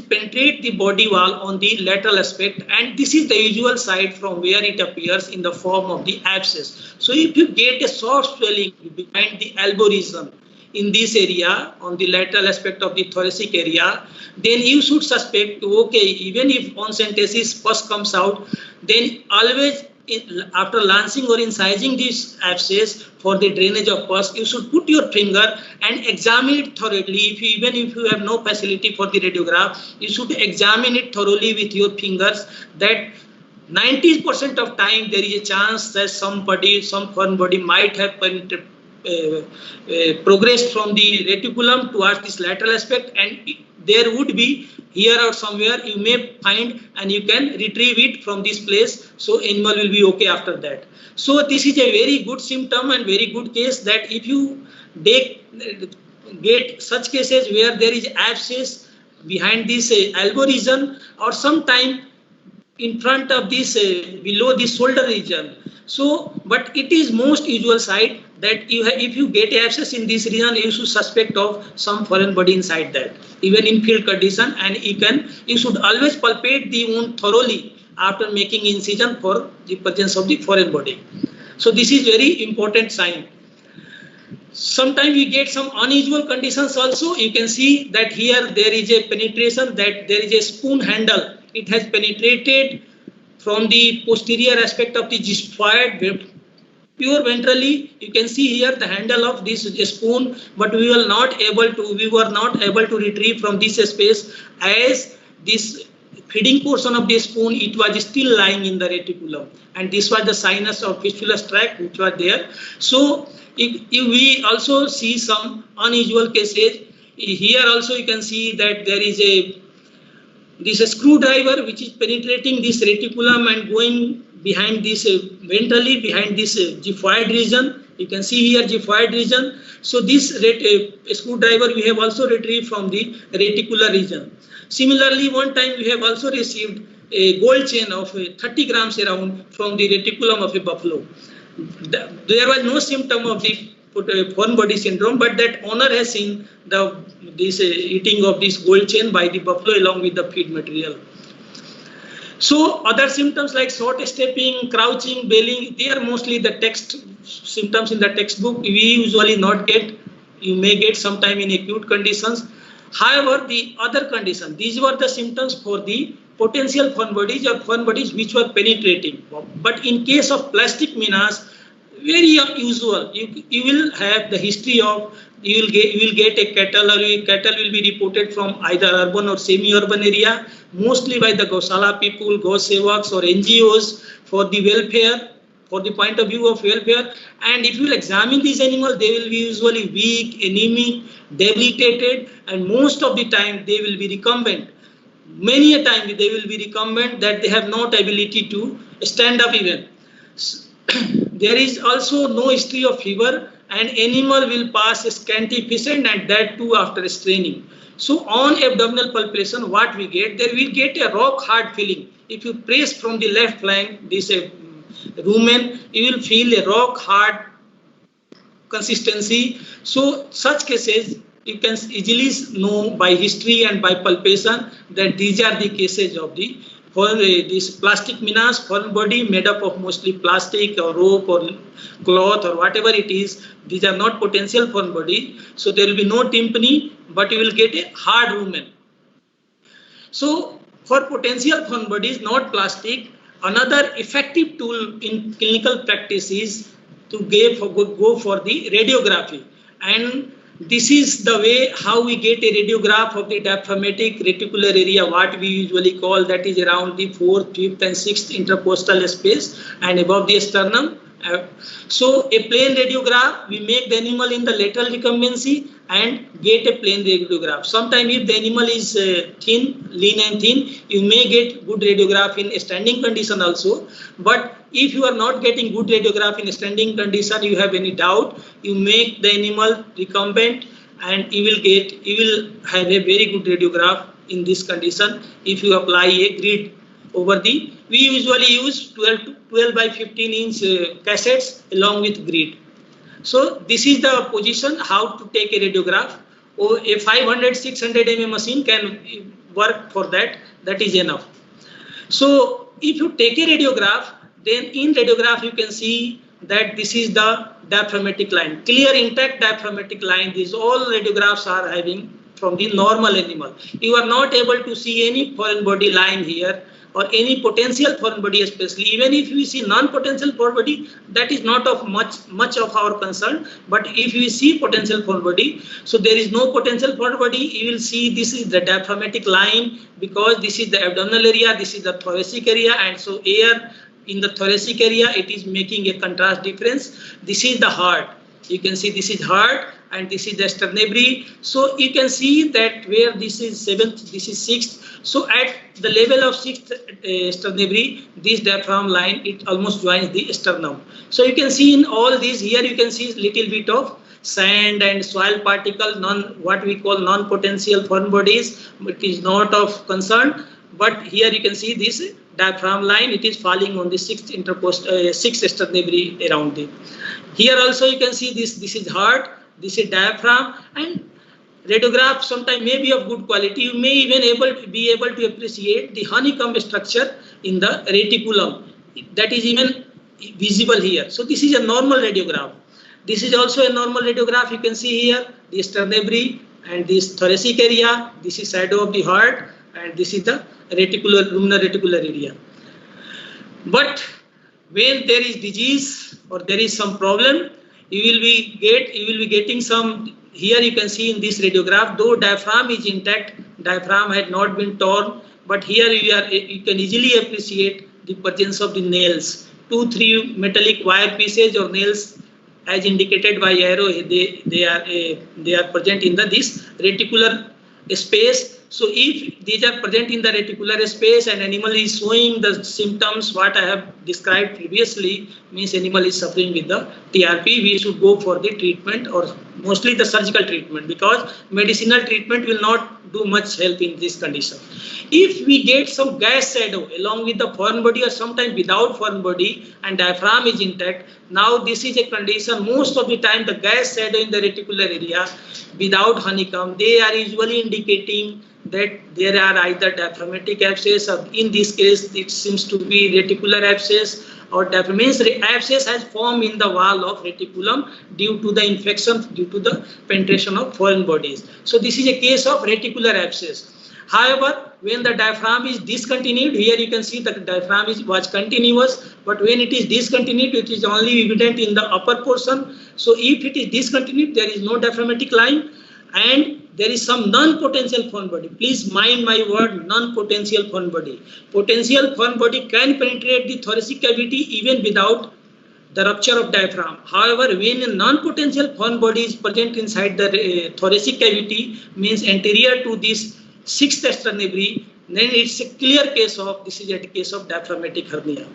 penetrate the body wall on the lateral aspect, and this is the usual site from where it appears in the form of the abscess. So if you get a soft swelling behind the elbow region in this area on the lateral aspect of the thoracic area, then you should suspect, okay, even if oncentesis pus comes out, then always after lancing or incising this abscess for the drainage of pus, you should put your finger and examine it thoroughly. Even if you have no facility for the radiograph, you should examine it thoroughly with your fingers, that 90% of time there is a chance that some foreign body might have progressed from the reticulum towards this lateral aspect, and there would be here or somewhere you may find, and you can retrieve it from this place, so animal will be okay after that. So this is a very good symptom and very good case, that if you get such cases where there is abscess behind this elbow region, or sometime in front of this below the shoulder region. So, but it is most usual site that if you get abscess in this region, you should suspect of some foreign body inside that, even in field condition, and you should always palpate the wound thoroughly after making incision for the presence of the foreign body. So this is very important sign. Sometimes we get some unusual conditions also. You can see that here there is a penetration, that there is a spoon handle. It has penetrated from the posterior aspect of the xiphoid pure ventrally. You can see here the handle of this spoon, but we were not able to retrieve from this space, as this feeding portion of the spoon, it was still lying in the reticulum, and this was the sinus or fistulous tract which was there. So we also see some unusual cases. Here also you can see that there is this screwdriver which is penetrating this reticulum and going behind this ventrally behind this xiphoid region. You can see here xiphoid region. So this screwdriver we have also retrieved from the reticular region. Similarly, one time we have also received a gold chain of 30 grams around from the reticulum of a buffalo. There was no symptom of the foreign body syndrome, but that owner has seen this eating of this gold chain by the buffalo along with the feed material. So other symptoms like short stepping, crouching, bailing, they are mostly the text symptoms in the textbook. We usually not get. You may get sometime in acute conditions. However, the other condition, these were the symptoms for the potential foreign bodies or foreign bodies which were penetrating. But in case of plastic menace, very unusual. You will have the history of, you will get a cattle, or cattle will be reported from either urban or semi-urban area, mostly by the Gosala people, Gosevaks or NGOs for the welfare, for the point of view of welfare. And if you will examine these animals, they will be usually weak, anemic, debilitated, and most of the time they will be recumbent. Many a time they will be recumbent, that they have not ability to stand up even. There is also no history of fever, and animal will pass scanty pheasant, and that too after straining. So on abdominal palpation, what we get, there we get a rock hard feeling. If you press from the left flank, this rumen, you will feel a rock hard consistency. So such cases, you can easily know by history and by palpation that these are the cases of the this plastic menace, foreign body made up of mostly plastic or rope or cloth or whatever it is. These are not potential foreign body. So there will be no tympany, but you will get a hard rumen. So for potential foreign bodies, not plastic, another effective tool in clinical practice is to go for the radiography. And this is the way how we get a radiograph of the diaphragmatic reticular area, what we usually call, that is around the 4th, 5th and 6th intercostal space and above the sternum. So a plain radiograph, we make the animal in the lateral recumbency and get a plain radiograph. Sometimes if the animal is thin, lean and thin, you may get good radiograph in a standing condition also. But if you are not getting good radiograph in a standing condition, you have any doubt, you make the animal recumbent and you will have a very good radiograph in this condition if you apply a grid over the, we usually use 12 by 15 inch cassettes along with grid. So this is the position how to take a radiograph. Or a 500-600 mm machine can work for that. That is enough. So if you take a radiograph, then in radiograph you can see that this is the diaphragmatic line, clear intact diaphragmatic line. These all radiographs are having from the normal animal. You are not able to see any foreign body lying here. or any potential foreign body especially. Even if we see non-potential foreign body, that is not of much of our concern. But if we see potential foreign body, so there is no potential foreign body, you will see this is the diaphragmatic line, because this is the abdominal area, this is the thoracic area, and so air in the thoracic area, it is making a contrast difference. This is the heart. You can see this is heart and this is the sternary. So you can see that where this is 7th, this is 6th. So at the level of 6th sternary, this diaphragm line, it almost joins the sternum. So you can see in all these, here you can see little bit of sand and soil particle, what we call non-potential foreign bodies. It is not of concern. But here you can see this diaphragm line, it is falling on the 6th sternary around it. Here also you can see this is heart, this is diaphragm, and radiograph sometimes may be of good quality. You may even be able to appreciate the honeycomb structure in the reticulum. That is even visible here. So this is a normal radiograph. This is also a normal radiograph. You can see here the sternary and this thoracic area. This is shadow of the heart, and this is the luminal reticular area. But when there is disease or there is some problem, you will be getting some. Here you can see in this radiograph, though diaphragm is intact, diaphragm had not been torn, but here you can easily appreciate the presence of the nails, 2-3 metallic wire pieces or nails, as indicated by arrow. They are present in this reticular space. So if these are present in the reticular space and animal is showing the symptoms what I have described previously, means animal is suffering with the TRP, we should go for the treatment, or mostly the surgical treatment, because medicinal treatment will not do much help in this condition. If we get some gas shadow along with the foreign body or sometimes without foreign body and diaphragm is intact, now this is a condition. Most of the time the gas shadow in the reticular area without honeycomb, they are usually indicating that there are either diaphragmatic abscess, or in this case it seems to be reticular abscess, or means abscess has formed in the wall of reticulum due to the infection, due to the penetration of foreign bodies. So this is a case of reticular abscess. However, when the diaphragm is discontinued, here you can see that the diaphragm was continuous, but when it is discontinued, it is only evident in the upper portion. So if it is discontinued, there is no diaphragmatic line, and there is some non-potential foreign body. Please mind my word, non-potential foreign body. Potential foreign body can penetrate the thoracic cavity even without the rupture of diaphragm. However, when a non-potential foreign body is present inside the thoracic cavity, means anterior to this 6th sternary, then it's a clear case of, this is a case of diaphragmatic hernia.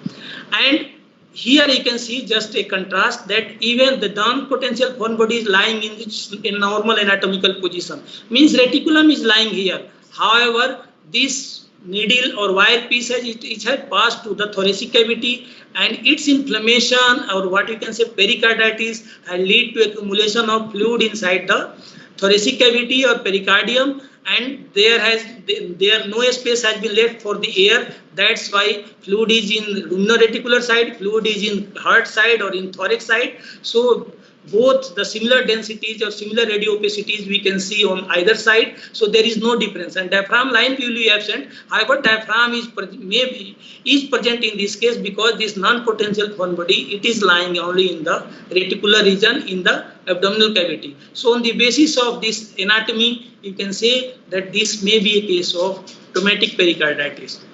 And here you can see just a contrast that even the non-potential foreign body is lying in normal anatomical position. Means reticulum is lying here. However, this needle or wire piece it had passed to the thoracic cavity, and its inflammation, or what you can say pericarditis, had lead to accumulation of fluid inside the thoracic cavity or pericardium, and there no space has been left for the air. That's why fluid is in luminal reticular side, fluid is in heart side or in thorax side. So both the similar densities or similar radio opacities we can see on either side. So there is no difference, and diaphragm line will be absent. However, diaphragm is present in this case because this non-potential foreign body, it is lying only in the reticular region in the abdominal cavity. So on the basis of this anatomy, you can say that this may be a case of traumatic pericarditis.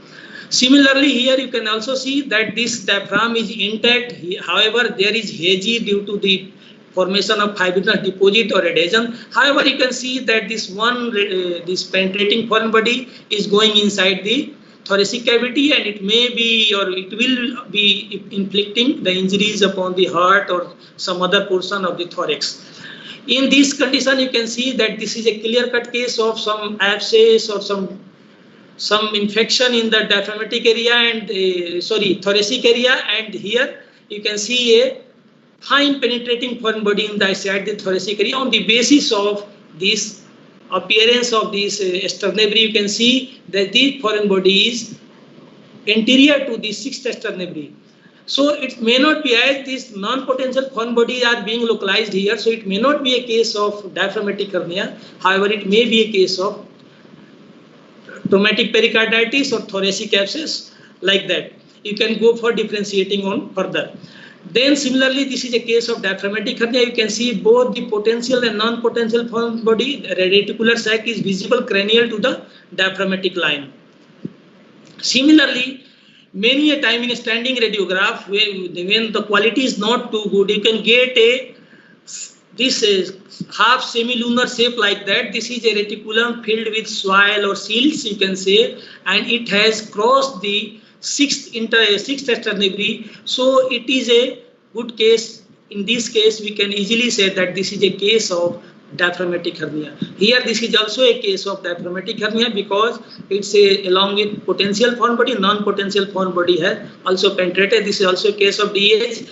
Similarly, here you can also see that this diaphragm is intact. However, there is hazy due to the formation of fibrinous deposit or adhesion. However, you can see that this penetrating foreign body is going inside the thoracic cavity, and it may be or it will be inflicting the injuries upon the heart or some other portion of the thorax. In this condition, you can see that this is a clear-cut case of some abscess or some infection in the diaphragmatic area and thoracic area, and here you can see a fine penetrating foreign body inside the thoracic area. On the basis of this appearance of this sternary, you can see that the foreign body is anterior to the 6th sternary. So it may not be, as these non-potential foreign bodies are being localized here, so it may not be a case of diaphragmatic hernia. However, it may be a case of traumatic pericarditis or thoracic abscess, like that. You can go for differentiating on further. Then similarly, this is a case of diaphragmatic hernia. You can see both the potential and non-potential foreign body. The reticular sac is visible cranial to the diaphragmatic line. Similarly, many a time in a standing radiograph, when the quality is not too good, you can get this half semilunar shape like that. This is a reticulum filled with soil or silts, you can say, and it has crossed the sixth externary. So it is a good case. In this case, we can easily say that this is a case of diaphragmatic hernia. Here, this is also a case of diaphragmatic hernia because it's along with potential foreign body, non-potential foreign body has also penetrated. This is also a case of DH.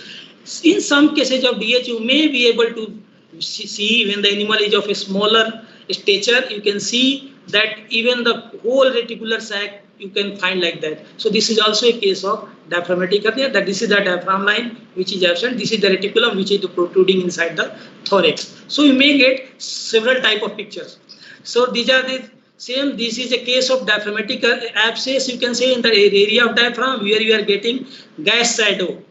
In some cases of DH, you may be able to see when the animal is of a smaller stature, you can see that even the whole reticular sac you can find like that. So this is also a case of diaphragmatic hernia, that this is the diaphragm line which is absent, this is the reticulum which is protruding inside the thorax. So you may get several type of pictures. So these are the same. This is a case of diaphragmatic abscess, you can say, in the area of diaphragm where you are getting gas shadow.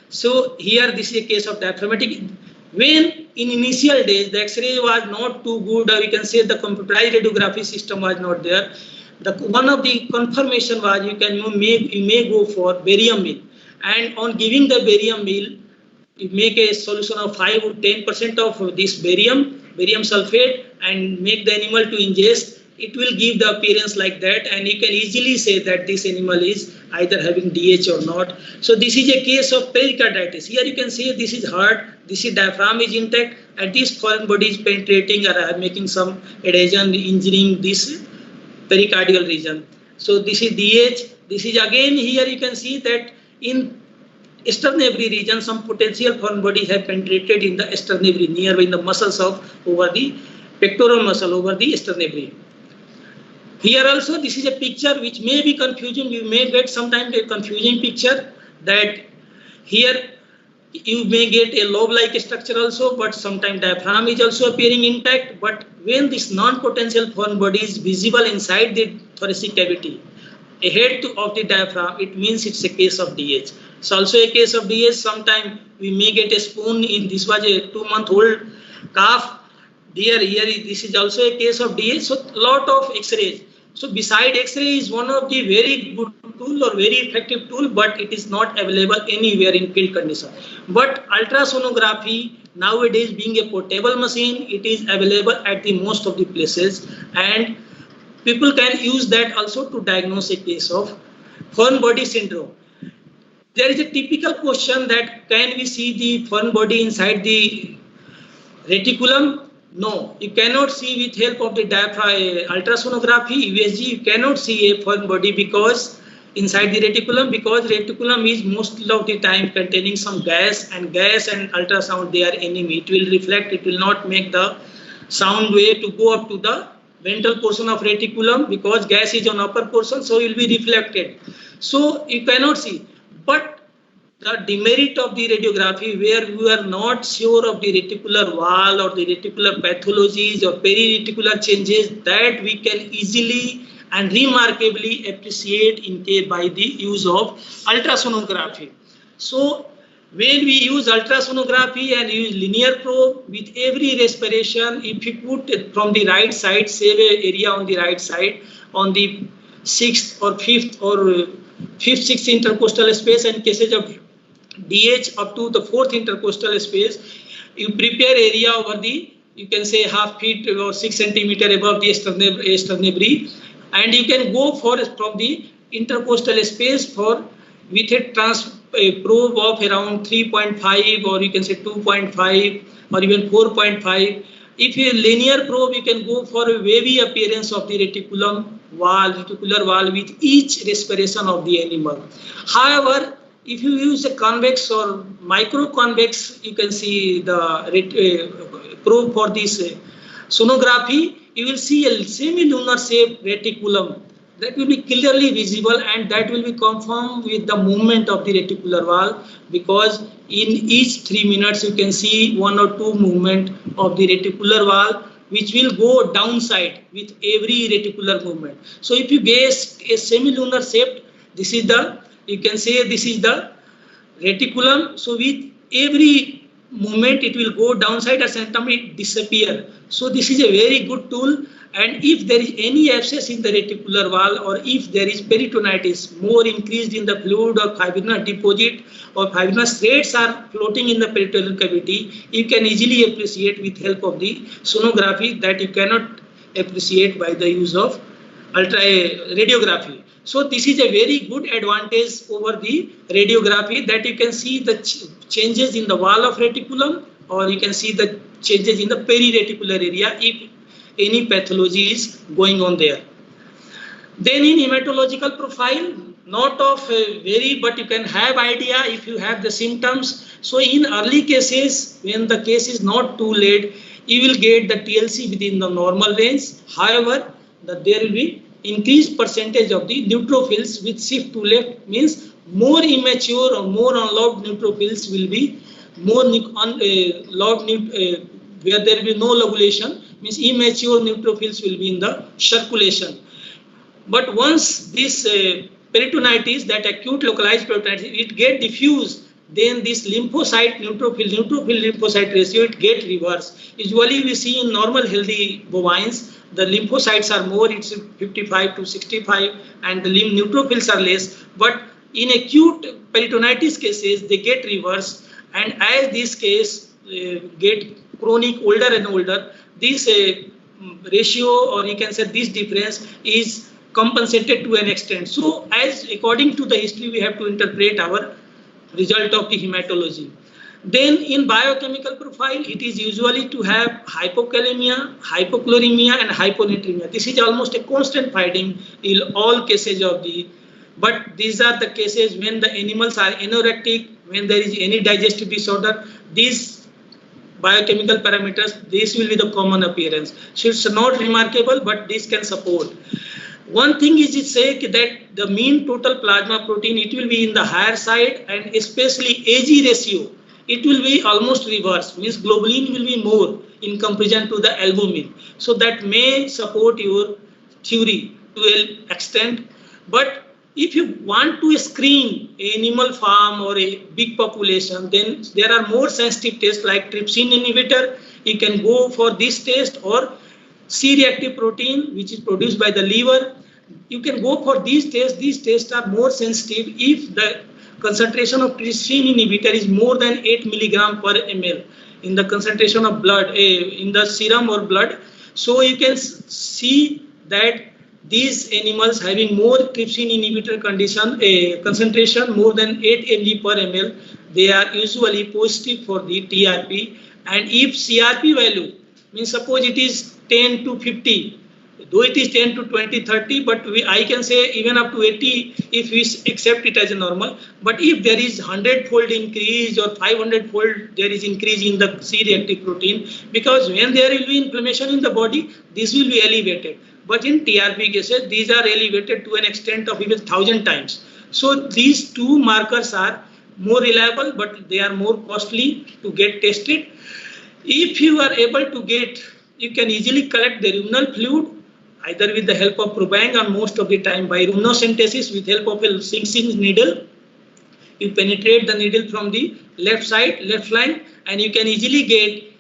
So here this is a case of diaphragmatic. When in initial days the X-ray was not too good, or you can say the computerized radiography system was not there, one of the confirmation was you may go for barium meal, and on giving the barium meal, you make a solution of 5 or 10% of this barium sulfate and make the animal to ingest. It will give the appearance like that, and you can easily say that this animal is either having DH or not. So this is a case of pericarditis. Here you can see this is heart, this is diaphragm is intact, and this foreign body is penetrating or making some adhesion, injuring this pericardial region. So this is DH. This is again, here you can see that in sternary region, some potential foreign bodies have penetrated in the sternary, nearby in the muscles of over the pectoral muscle over the sternary. Here also, this is a picture which may be confusing. You may get sometimes a confusing picture that here you may get a lobe-like structure also, but sometimes diaphragm is also appearing intact. But when this non-potential foreign body is visible inside the thoracic cavity, ahead of the diaphragm, it means it's a case of DH. It's also a case of DH. Sometimes we may get a spoon in, this was a 2-month-old calf. Here, this is also a case of DH. So lot of X-rays. So beside X-ray is one of the very good tool or very effective tool, but it is not available anywhere in field condition. But ultrasonography nowadays being a portable machine, it is available at the most of the places, and people can use that also to diagnose a case of foreign body syndrome. There is a typical question that can we see the foreign body inside the reticulum? No, you cannot see with help of the ultrasonography, USG, you cannot see a foreign body because inside the reticulum, because reticulum is most of the time containing some gas, and gas and ultrasound, they are enemy. It will reflect, it will not make the sound wave to go up to the ventral portion of reticulum because gas is on upper portion, so it will be reflected. So you cannot see. But the demerit of the radiography, where we are not sure of the reticular wall or the reticular pathologies or perireticular changes, that we can easily and remarkably appreciate in case by the use of ultrasonography. So when we use ultrasonography and use linear probe, with every respiration, if you put it from the right side, save an area on the right side, on the 6th or 5th or 5th, 6th intercostal space, and cases of DH up to the 4th intercostal space, you prepare area over the, you can say half feet or 6 centimeter above the sternary, and you can go for from the intercostal space for with a probe of around 3.5 or you can say 2.5 or even 4.5. If you linear probe, you can go for a wavy appearance of the reticular wall with each respiration of the animal. However, if you use a convex or microconvex, you can see the probe for this sonography, you will see a semilunar shaped reticulum that will be clearly visible, and that will be confirmed with the movement of the reticular wall, because in each 3 minutes you can see 1 or 2 movement of the reticular wall which will go downside with every reticular movement. So if you guess a semilunar shape, this is the, you can say this is the reticulum. So with every movement it will go downside and sometimes it disappear. So this is a very good tool. And if there is any abscess in the reticular wall, or if there is peritonitis more increased in the fluid or fibrinous deposit or fibrinous threads are floating in the peritoneal cavity, you can easily appreciate with help of the sonography that you cannot appreciate by the use of radiography. So this is a very good advantage over the radiography, that you can see the changes in the wall of reticulum, or you can see the changes in the perireticular area if any pathology is going on there. Then in hematological profile, not of very, but you can have idea if you have the symptoms. So in early cases, when the case is not too late, you will get the TLC within the normal range. However, there will be increased percentage of the neutrophils with shift to left, means more immature or more unloved neutrophils will be more loved where there will be no lobulation, means immature neutrophils will be in the circulation. But once this peritonitis, that acute localized peritonitis, it get diffused, then this lymphocyte neutrophil lymphocyte ratio, it get reversed. Usually we see in normal healthy bovines, the lymphocytes are more, it's 55 to 65, and the neutrophils are less. But in acute peritonitis cases, they get reversed, and as this case get chronic, older and older, this ratio, or you can say this difference, is compensated to an extent. So as according to the history, we have to interpret our result of the hematology. Then in biochemical profile, it is usually to have hypokalemia, hypochloremia and hyponatremia. This is almost a constant finding in all cases of the, but these are the cases when the animals are anorectic, when there is any digestive disorder, these biochemical parameters, this will be the common appearance. So it's not remarkable, but this can support. One thing is, it say that the mean total plasma protein, it will be in the higher side, and especially AG ratio, it will be almost reverse, means globulin will be more in comparison to the albumin. So that may support your theory to an extent. But if you want to screen animal farm or a big population, then there are more sensitive tests like trypsin inhibitor. You can go for this test, or C-reactive protein, which is produced by the liver. You can go for these tests. These tests are more sensitive if the concentration of trypsin inhibitor is more than 8 milligram per ml in the concentration of blood, in the serum or blood. So you can see that these animals having more trypsin inhibitor condition, concentration more than 8 mg per ml, they are usually positive for the TRP. And if CRP value, means suppose it is 10 to 50, though it is 10 to 20, 30, but I can say even up to 80 if we accept it as a normal. But if there is 100-fold increase or 500-fold there is increase in the C-reactive protein, because when there will be inflammation in the body, this will be elevated. But in TRP cases, these are elevated to an extent of even 1,000 times. So these two markers are more reliable, but they are more costly to get tested. If you are able to get, you can easily collect the ruminal fluid, either with the help of probang or most of the time by rhumnocentesis with help of a 6-inch needle. You penetrate the needle from the left side, left line, and you can easily get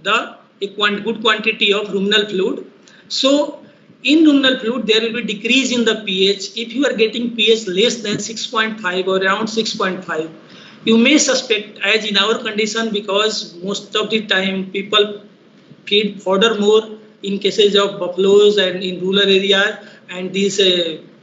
the good quantity of ruminal fluid. So in ruminal fluid, there will be decrease in the pH. If you are getting pH less than 6.5 or around 6.5, you may suspect, as in our condition, because most of the time people feed fodder more in cases of buffaloes and in rural areas, and these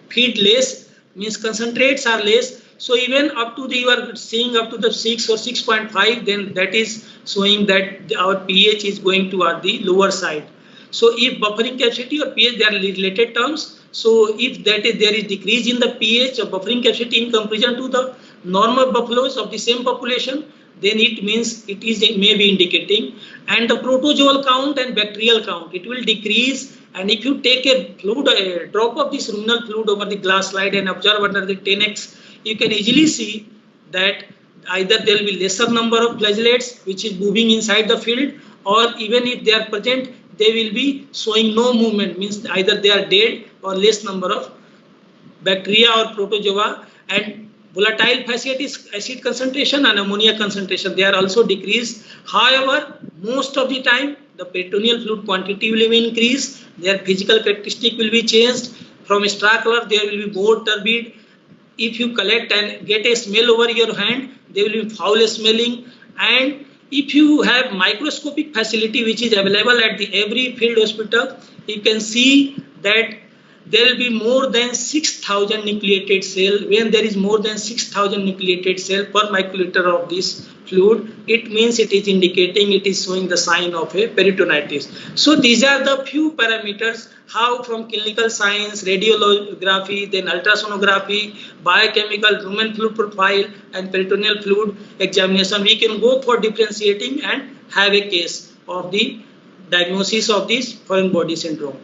feed less, means concentrates are less. So even up to the, you are seeing up to the 6 or 6.5, then that is showing that our pH is going toward the lower side. So if buffering capacity or pH, they are related terms. So if that is, there is decrease in the pH or buffering capacity in comparison to the normal buffaloes of the same population, then it means it is, it may be indicating. And the protozoal count and bacterial count, it will decrease. And if you take a fluid, a drop of this ruminal fluid over the glass slide and observe under the 10x, you can easily see that either there will be lesser number of flagellates which is moving inside the field, or even if they are present, they will be showing no movement, means either they are dead or less number of bacteria or protozoa, and volatile fatty acid concentration and ammonia concentration, they are also decreased. However, most of the time the peritoneal fluid quantity will be increased, their physical characteristic will be changed. From straw color there will be more turbid. If you collect and get a smell over your hand, they will be foul smelling. And if you have microscopic facility which is available at the every field hospital, you can see that there will be more than 6,000 nucleated cell. When there is more than 6,000 nucleated cell per microliter of this fluid, it means it is indicating, it is showing the sign of a peritonitis. So these are the few parameters how from clinical science, radiography, then ultrasonography, biochemical, rumen fluid profile and peritoneal fluid examination, we can go for differentiating and have a case of the diagnosis of this foreign body syndrome.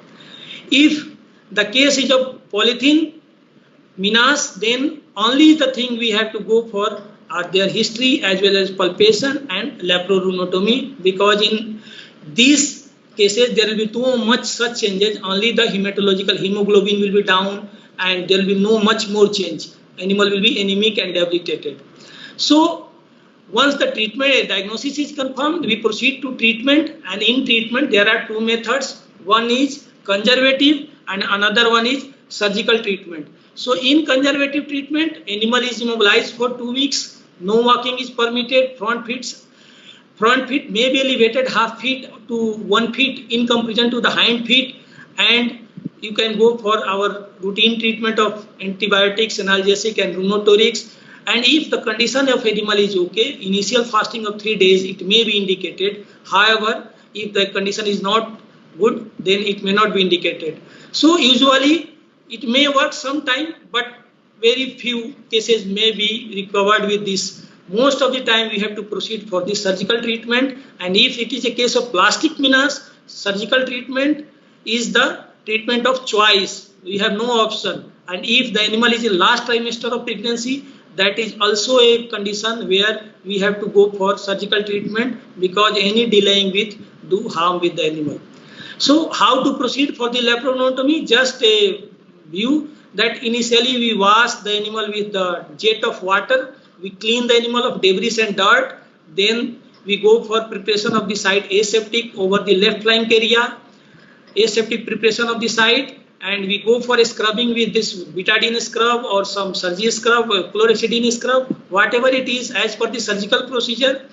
If the case is of polythene menace, then only the thing we have to go for are their history as well as palpation and laparoscopy, because in these cases there will be too much such changes, only the hematological hemoglobin will be down and there will be no much more change. Animal will be anemic and debilitated. So once the treatment diagnosis is confirmed, we proceed to treatment, and in treatment there are two methods. One is conservative and another one is surgical treatment. So in conservative treatment, animal is immobilized for 2 weeks, no walking is permitted, front feet may be elevated half feet to 1 feet in comparison to the hind feet, and you can go for our routine treatment of antibiotics, analgesic and rheumatorics. And if the condition of animal is okay, initial fasting of 3 days it may be indicated. However, if the condition is not good, then it may not be indicated. So usually it may work sometime, but very few cases may be recovered with this. Most of the time we have to proceed for the surgical treatment, and if it is a case of plastic menace, surgical treatment is the treatment of choice. We have no option. And if the animal is in last trimester of pregnancy, that is also a condition where we have to go for surgical treatment, because any delaying with do harm with the animal. So how to proceed for the laparoscopy? Just a view that initially we wash the animal with the jet of water, we clean the animal of debris and dirt, then we go for preparation of the site aseptic over the left flank area, aseptic preparation of the site, and we go for a scrubbing with this betadine scrub or some Sergi scrub, chlorhexidine scrub, whatever it is as per the surgical procedure.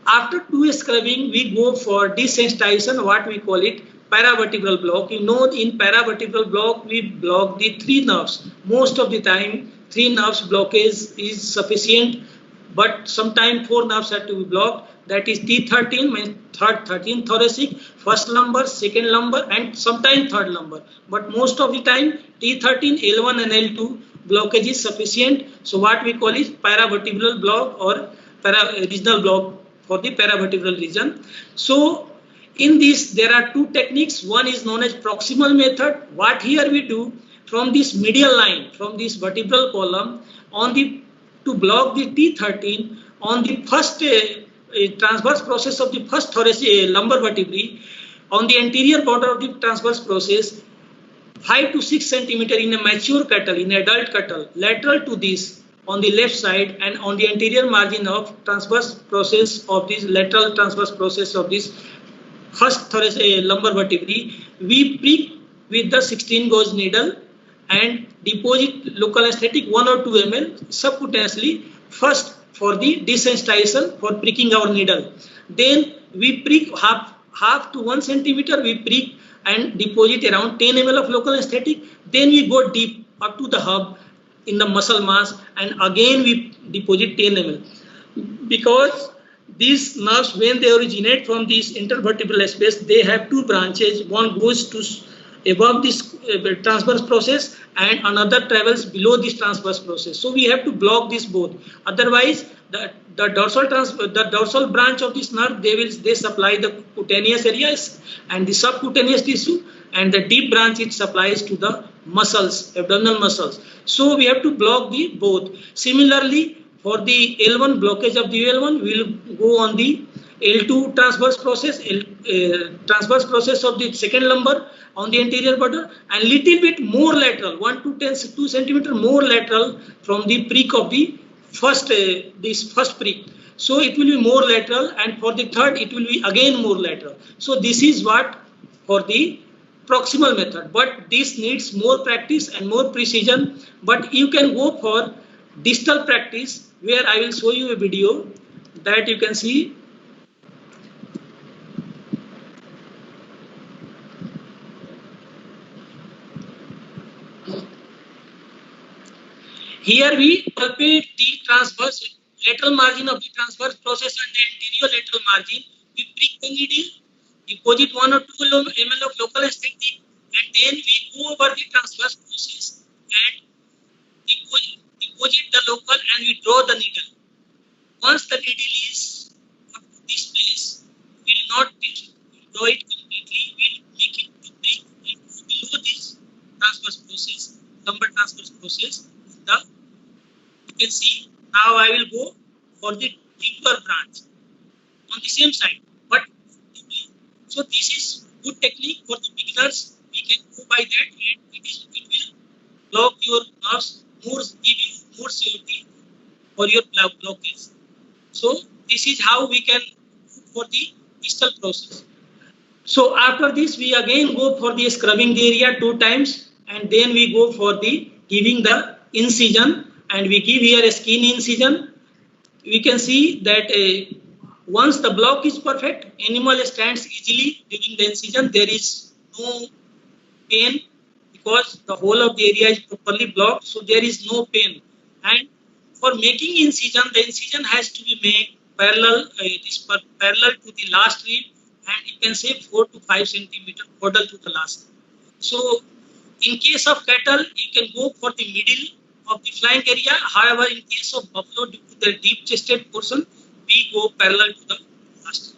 After 2 scrubbing, we go for desensitization, what we call it paravertebral block. You know, in paravertebral block, we block the 3 nerves. Most of the time, 3 nerves blockage is sufficient, but sometimes 4 nerves have to be blocked. That is T13, means 13 thoracic, first lumbar, second lumbar, and sometimes third lumbar. But most of the time, T13, L1 and L2 blockage is sufficient. So what we call is paravertebral block or regional block for the paravertebral region. So in this there are 2 techniques. One is known as proximal method. What here we do, from this medial line, from this vertebral column on the to block the T13 on the first transverse process of the first thoracic lumbar vertebrae, on the anterior border of the transverse process, 5 to 6 centimeter in a mature cattle, in adult cattle, lateral to this on the left side, and on the anterior margin of transverse process of this lateral transverse process of this first thoracic lumbar vertebrae, we prick with the 16 gauge needle and deposit local anesthetic 1 or 2 ml subcutaneously, first for the desensitization for pricking our needle. Then we prick half to 1 centimeter, we prick and deposit around 10 ml of local anesthetic. Then we go deep up to the hub in the muscle mass, and again we deposit 10 ml. Because these nerves, when they originate from this intervertebral space, they have 2 branches. One goes to above this transverse process and another travels below this transverse process. So we have to block this both. Otherwise, the dorsal branch of this nerve, they supply the cutaneous areas and the subcutaneous tissue, and the deep branch it supplies to the muscles, abdominal muscles. So we have to block the both. Similarly, for the L1 blockage of the L1, we will go on the L2 transverse process, transverse process of the second lumbar on the anterior border, and little bit more lateral, 1 to 2 centimeter more lateral from the prick of the first this first prick. So it will be more lateral, and for the third it will be again more lateral. So this is what for the proximal method, but this needs more practice and more precision. But you can go for distal practice, where I will show you a video that you can see. Here we palpate the transverse lateral margin of the transverse process and the anterior lateral margin. We prick the needle, deposit 1 or 2 ml of local anesthetic, and then we go over the transverse process and deposit the local, and we draw the needle. Once the needle is up to this place, we will not draw it completely. We will make it to prick and go below this transverse process, lumbar transverse process. You can see now I will go for the deeper branch on the same side, but deeply. So this is good technique for the beginners. We can go by that, and it will block your nerves, more, give you more safety for your blockage. So this is how we can go for the distal process. So after this, we again go for the scrubbing the area 2 times, and then we go for the giving the incision, and we give here a skin incision. We can see that once the block is perfect, animal stands easily during the incision. There is no pain because the whole of the area is properly blocked, so there is no pain. And for making incision, the incision has to be made parallel. It is parallel to the last rib, and you can say 4 to 5 centimeter caudal to the last. So in case of cattle, you can go for the middle of the flank area. However, in case of buffalo, due to their deep chested portion, we go parallel to the last.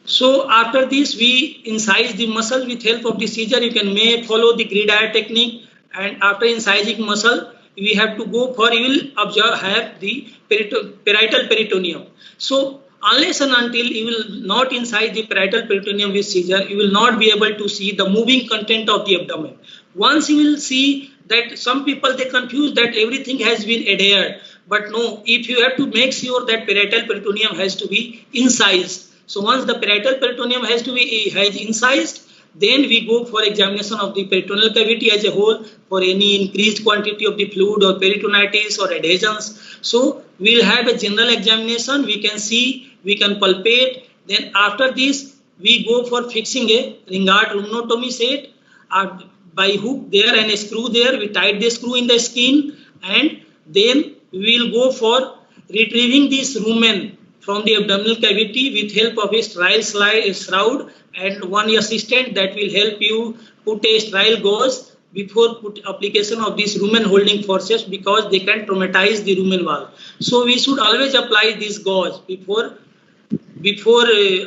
So after this, we incise the muscle with help of the scissor. You may follow the gridiron technique, and after incising muscle, we have to go for, you will observe, have the parietal peritoneum. So unless and until you will not incise the parietal peritoneum with scissor, you will not be able to see the moving content of the abdomen. Once you will see that some people, they confuse that everything has been adhered, but no, if you have to make sure that parietal peritoneum has to be incised. So once the parietal peritoneum has to be incised, then we go for examination of the peritoneal cavity as a whole for any increased quantity of the fluid or peritonitis or adhesions. So we will have a general examination. We can see, we can palpate. Then after this, we go for fixing a Ringard rheumatommy set by hook there and a screw there. We tied the screw in the skin, and then we will go for retrieving this rumen from the abdominal cavity with help of a sterile shroud and one assistant that will help you put a sterile gauze before application of these rumen holding forces, because they can traumatize the rumen wall. So we should always apply this gauze before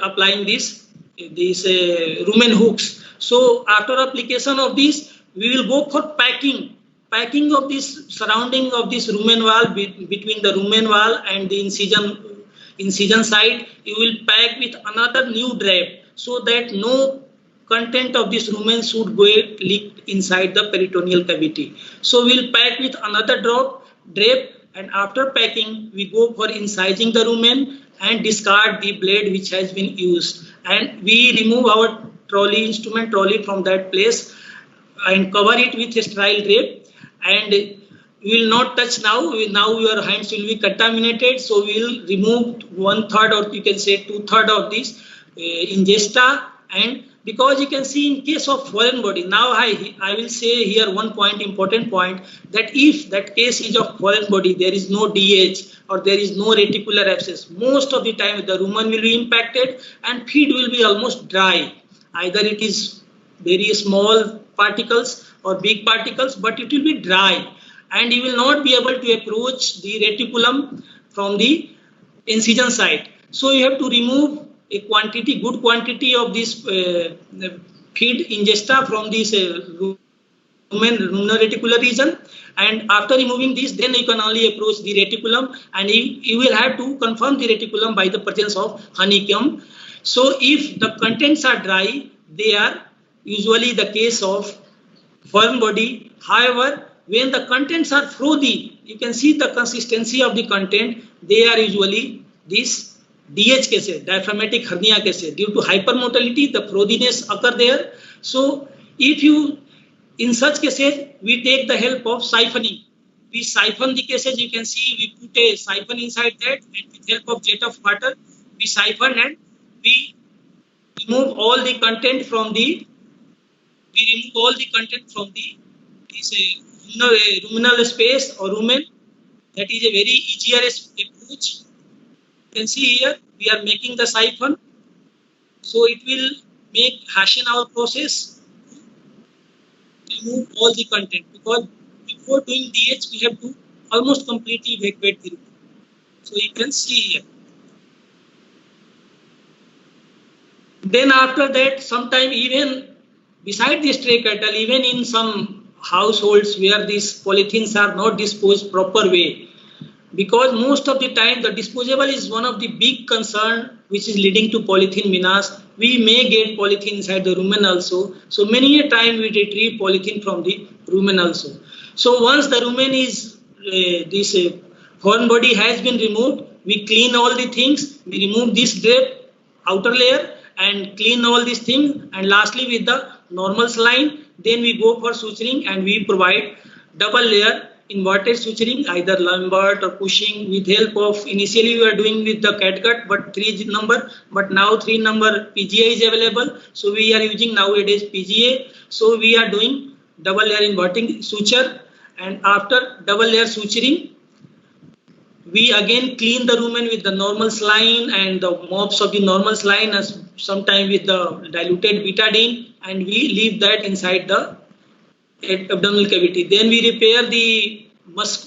applying these rumen hooks. So after application of this, we will go for packing of this surrounding of this rumen wall between the rumen wall and the incision side. You will pack with another new drape so that no content of this rumen should go leaked inside the peritoneal cavity. So we'll pack with another drape, and after packing, we go for incising the rumen and discard the blade which has been used. And we remove our instrument trolley from that place and cover it with a sterile drape, and we will not touch now. Now your hands will be contaminated, so we will remove 1/3 or you can say 2/3 of this ingesta. And because you can see in case of foreign body, now I will say here one point, important point, that if that case is of foreign body, there is no DH or there is no reticular abscess, most of the time the rumen will be impacted and feed will be almost dry. Either it is very small particles or big particles, but it will be dry, and you will not be able to approach the reticulum from the incision site. So you have to remove a good quantity of this feed ingesta from this lumen-reticular region, and after removing this, then you can only approach the reticulum, and you will have to confirm the reticulum by the presence of honeycomb. So if the contents are dry, they are usually the case of foreign body. However, when the contents are frothy, you can see the consistency of the content. They are usually this DH cases, diaphragmatic hernia cases. Due to hypermotility, the frothiness occur there. So if you, in such cases, we take the help of siphoning. We siphon the cases. You can see we put a siphon inside that, and with help of jet of water, we siphon and we remove all the content from the this ruminal space or rumen. That is a very easier approach. You can see here we are making the siphon, so it will make hasten our process to remove all the content, because before doing DH we have to almost completely evacuate the rumen. So you can see here. Then after that, sometime even beside the stray cattle, even in some households where these polythenes are not disposed proper way, because most of the time the disposable is one of the big concern which is leading to polythene menace. We may get polythene inside the rumen also. So many a time we retrieve polythene from the rumen also. So once the rumen is this foreign body has been removed, we clean all the things, we remove this drape outer layer and clean all these things, and lastly with the normal saline, then we go for suturing, and we provide double layer inverted suturing, either Lambert or Cushing, with help of, initially we were doing with the catgut but 3 number, but now 3 number PGA is available, so we are using nowadays PGA. So we are doing double layer inverting suture, and after double layer suturing, we again clean the rumen with the normal saline and the mops of the normal saline, as sometime with the diluted betadine, and we leave that inside the abdominal cavity. Then we repair the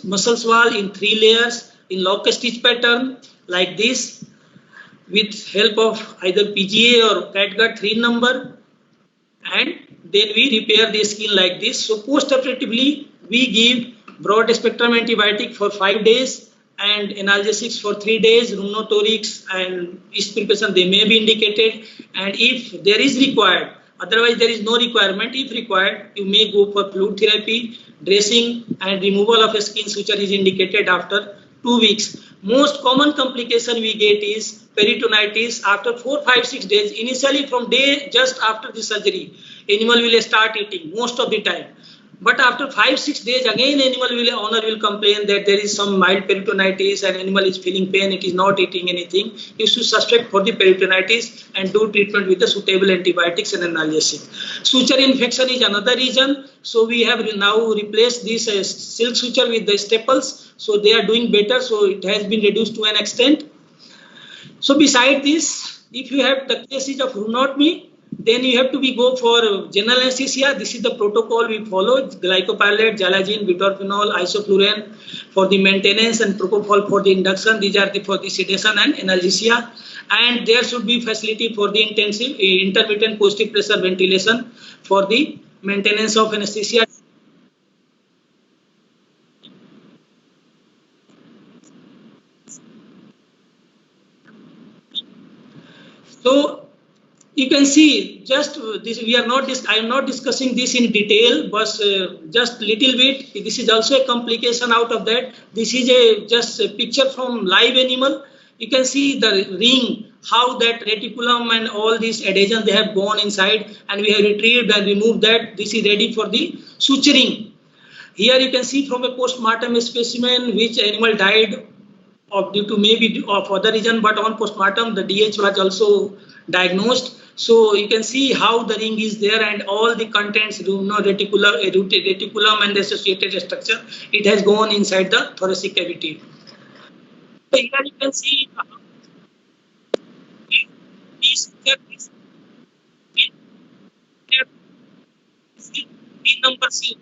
muscles wall in 3 layers in lock stitch pattern like this, with help of either PGA or catgut 3 number, and then we repair the skin like this. So post-operatively we give broad spectrum antibiotic for 5 days and analgesics for 3 days. Rheumatorics and yeast preparation, they may be indicated, and if there is required, otherwise there is no requirement. If required, you may go for fluid therapy, dressing, and removal of a skin suture is indicated after 2 weeks. Most common complication we get is peritonitis after 4, 5, 6 days. Initially from day just after the surgery, animal will start eating most of the time. But after 5, 6 days, again owner will complain that there is some mild peritonitis and animal is feeling pain, it is not eating anything. You should suspect for the peritonitis and do treatment with the suitable antibiotics and analgesic. Suture infection is another reason. So we have now replaced this silk suture with the staples. So they are doing better. So it has been reduced to an extent. So beside this, if you have the cases of rheumatomy, then you have to go for general anesthesia. This is the protocol we follow: glycopyrrolate, xylazine, butorphanol, isoflurane for the maintenance, and propofol for the induction. These are for the sedation and analgesia. And there should be facility for the intensive intermittent positive pressure ventilation for the maintenance of anesthesia. So you can see just this. We are not. I am not discussing this in detail, but just little bit. This is also a complication out of that. This is just a picture from live animal. You can see the ring, how that reticulum and all these adhesions they have gone inside, and we have retrieved and removed that. This is ready for the suturing. Here you can see from a post-mortem specimen which animal died of due to maybe of other reason, but on post-mortem the DH was also diagnosed. So you can see how the ring is there and all the contents, reticulum and the associated structure, it has gone inside the thoracic cavity. So here you can see number C.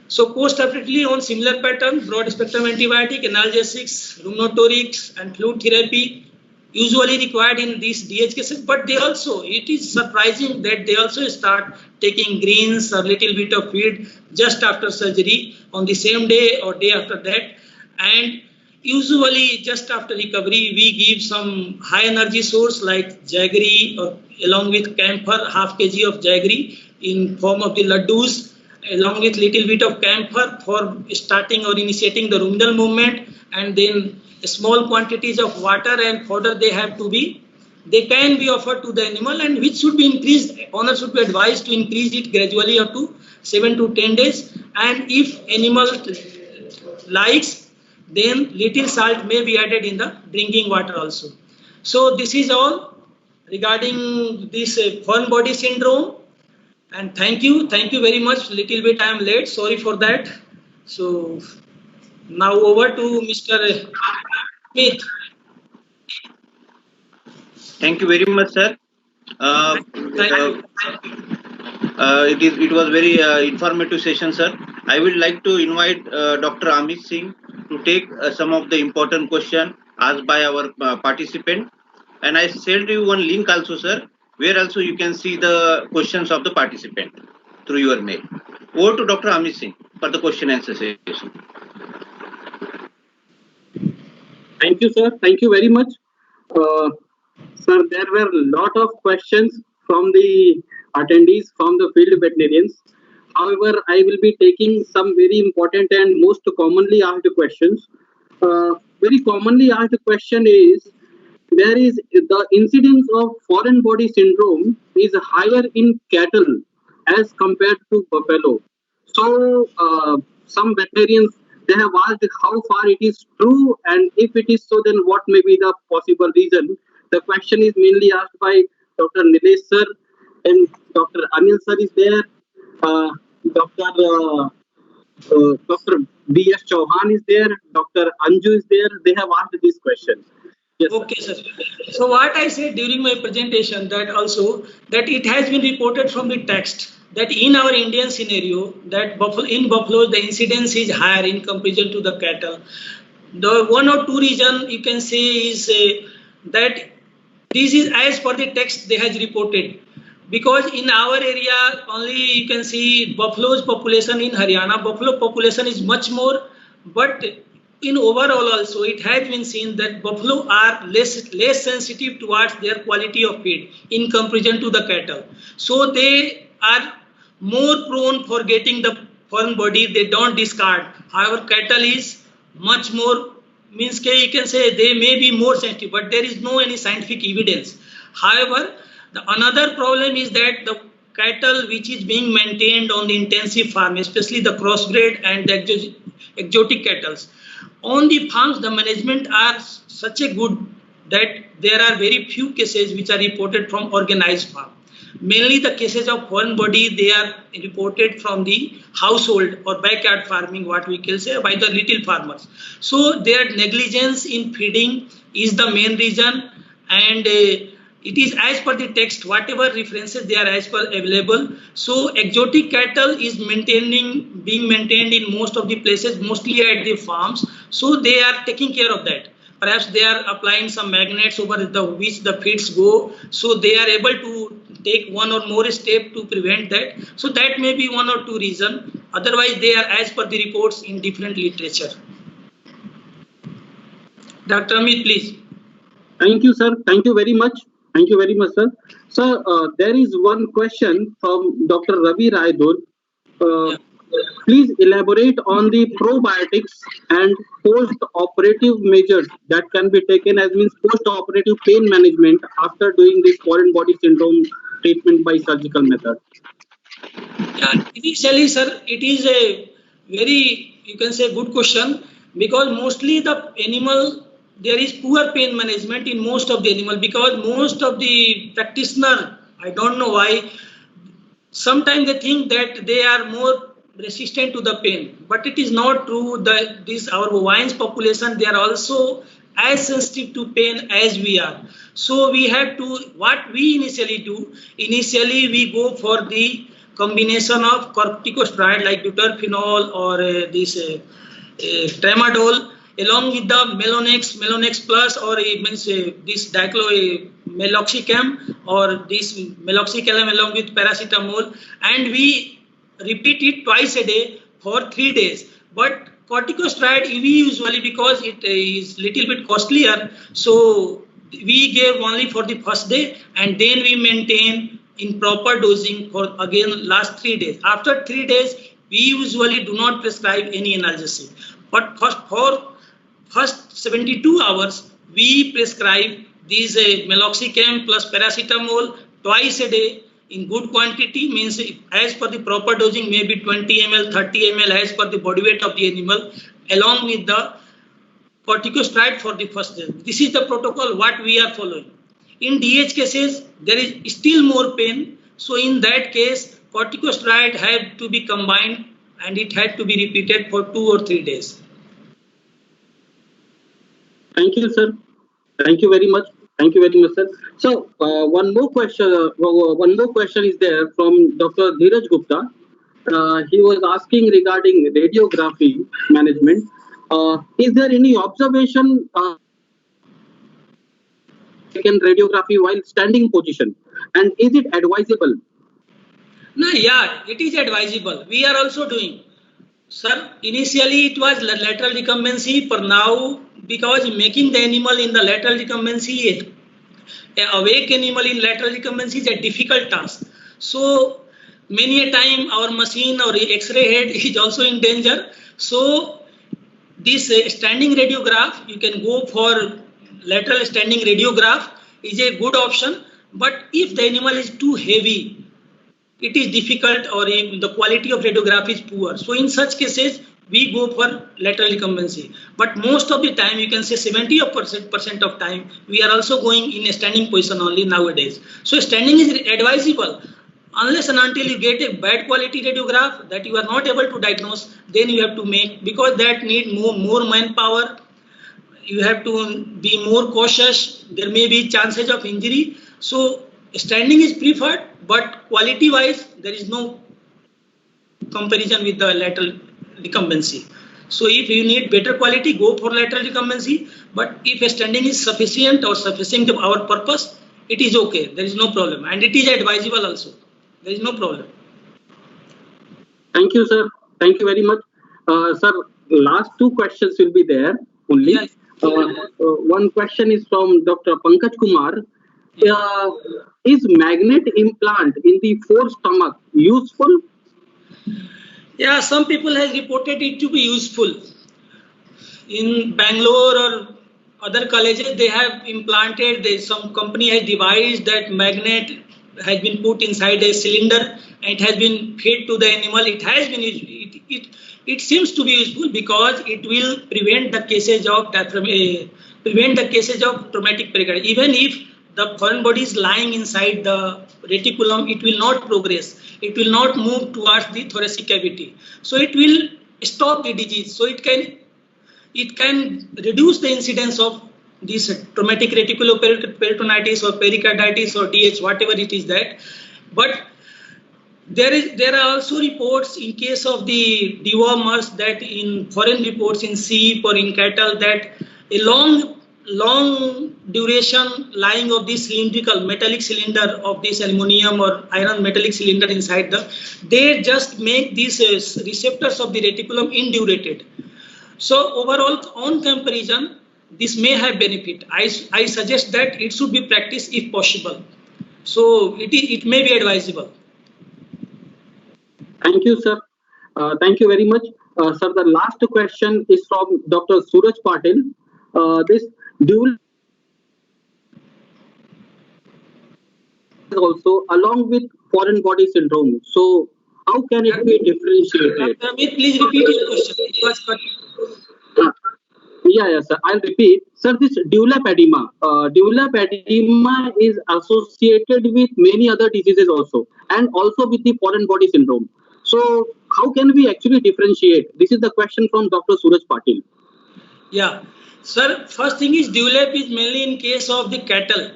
So post-operatively on similar pattern, broad spectrum antibiotic, analgesics, rheumatoids and fluid therapy usually required in these DH cases, but they also, it is surprising that they also start taking greens or little bit of feed just after surgery on the same day or day after that. And usually just after recovery, we give some high energy source like jaggery or along with camphor, half kg of jaggery in form of the laddus, along with little bit of camphor for starting or initiating the ruminal movement, and then small quantities of water and fodder they can be offered to the animal, and which should be increased. Owner should be advised to increase it gradually up to 7 to 10 days. And if animal likes, then little salt may be added in the drinking water also. So this is all regarding this foreign body syndrome. And thank you very much. Little bit I am late, sorry for that. So now over to Mr. Smith. Thank you very much, sir. Thank you. It was very informative session, sir. I would like to invite Dr. Amit Singh to take some of the important questions asked by our participant. And I sent you one link also, sir, where also you can see the questions of the participant through your mail. Over to Dr. Amit Singh for the question answer session. Thank you, sir. Thank you very much. Sir, there were a lot of questions from the attendees, from the field veterinarians. However, I will be taking some very important and most commonly asked questions. Very commonly asked question is, there is the incidence of foreign body syndrome is higher in cattle as compared to buffalo. So some veterinarians, they have asked how far it is true, and if it is so, then what may be the possible reason. The question is mainly asked by Dr. Nilesh sir, and Dr. Anil sir is there, Dr. B.S. Chauhan is there, Dr. Anju is there. They have asked this question. Yes, okay, sir. So what I said during my presentation, that also that it has been reported from the text that in our Indian scenario, that in buffalo the incidence is higher in comparison to the cattle. The one or two reason you can say is that this is as per the text they has reported, because in our area only you can see buffalo's population in Haryana. Buffalo population is much more, but in overall also it has been seen that buffalo are less sensitive towards their quality of feed in comparison to the cattle. So they are more prone for getting the foreign body, they don't discard. However, cattle is much more, means you can say they may be more sensitive, but there is no any scientific evidence. However, the another problem is that the cattle which is being maintained on the intensive farm, especially the crossbred and the exotic cattle, on the farms the management are such a good that there are very few cases which are reported from organized farm. Mainly the cases of foreign body, they are reported from the household or backyard farming, what we can say, by the little farmers. So their negligence in feeding is the main reason, and it is as per the text, whatever references they are as per available. So exotic cattle is being maintained in most of the places, mostly at the farms. So they are taking care of that. Perhaps they are applying some magnets over which the feeds go. So they are able to take one or more step to prevent that. So that may be one or two reasons. Otherwise, they are as per the reports in different literature. Dr. Amit, please. Thank you, sir. Thank you very much. Thank you very much, sir. So there is one question from Dr. Ravi Raidur. Please elaborate on the probiotics and post-operative measures that can be taken, as means post-operative pain management after doing this foreign body syndrome treatment by surgical method. Yeah, initially, sir, it is a very, you can say, good question, because mostly the animal, there is poor pain management in most of the animal, because most of the practitioner, I don't know why, sometimes they think that they are more resistant to the pain, but it is not true. That this our bovines population, they are also as sensitive to pain as we are. So we have to, what we initially do, we go for the combination of corticosteroid like buterphenol or this tramadol along with the Melonex plus, or it means this meloxicam or this meloxicam along with paracetamol, and we repeat it twice a day for 3 days. But corticosteroid we usually, because it is little bit costlier, so we gave only for the first day and then we maintain in proper dosing for again last 3 days. After 3 days, we usually do not prescribe any analgesic. But for first 72 hours, we prescribe these meloxicam plus paracetamol twice a day in good quantity, means as per the proper dosing, maybe 20 ml, 30 ml as per the body weight of the animal, along with the corticosteroid for the first day. This is the protocol what we are following. In DH cases, there is still more pain. So in that case, corticosteroid had to be combined and it had to be repeated for 2 or 3 days. Thank you, sir. Thank you very much. Thank you very much, sir. So one more question is there from Dr. Dheeraj Gupta. He was asking regarding radiography management. Is there any observation in radiography while standing position, and is it advisable? No, yeah, it is advisable. We are also doing. Sir, initially it was lateral recumbency, but now because making the animal in the lateral recumbency, awake animal in lateral recumbency is a difficult task. So many a time our machine or X-ray head is also in danger. So this standing radiograph, you can go for lateral standing radiograph is a good option. But if the animal is too heavy, it is difficult, or the quality of radiograph is poor. So in such cases, we go for lateral recumbency. But most of the time, you can say 70% of time, we are also going in a standing position only nowadays. So standing is advisable. Unless and until you get a bad quality radiograph that you are not able to diagnose, then you have to make, because that need more manpower. You have to be more cautious. There may be chances of injury. So standing is preferred, but quality wise, there is no comparison with the lateral recumbency. So if you need better quality, go for lateral recumbency. But if a standing is sufficient or sufficient to our purpose, it is okay. There is no problem. And it is advisable also. There is no problem. Thank you, sir. Thank you very much. Sir, last 2 questions will be there only. Yes. One question is from Dr. Pankaj Kumar. Is magnet implant in the forestomach useful? Yeah, some people have reported it to be useful. In Bangalore or other colleges, they have implanted, some company has devised that magnet has been put inside a cylinder and it has been fed to the animal. It has been, it seems to be useful because it will prevent the cases of traumatic pericarditis. Even if the foreign body is lying inside the reticulum, it will not progress. It will not move towards the thoracic cavity. So it will stop the disease. So it can reduce the incidence of this traumatic reticuloperitonitis or pericarditis or DH, whatever it is that. But there are also reports in case of the dewormers that in foreign reports in sheep or in cattle that a long duration lying of this cylindrical metallic cylinder of this aluminum or iron metallic cylinder inside they just make these receptors of the reticulum indurated. So overall, on comparison, this may have benefit. I suggest that it should be practiced if possible. So it may be advisable. Thank you, sir. Thank you very much. Sir, the last question is from Dr. Suraj Patil. This dual also along with foreign body syndrome. So how can it be differentiated? Please repeat your question. It was cut. Yeah, sir. I'll repeat. Sir, this dewlap edema. Dewlap edema is associated with many other diseases also, and also with the foreign body syndrome. So how can we actually differentiate? This is the question from Dr. Suraj Patil. Yeah. Sir, first thing is dewlap is mainly in case of the cattle,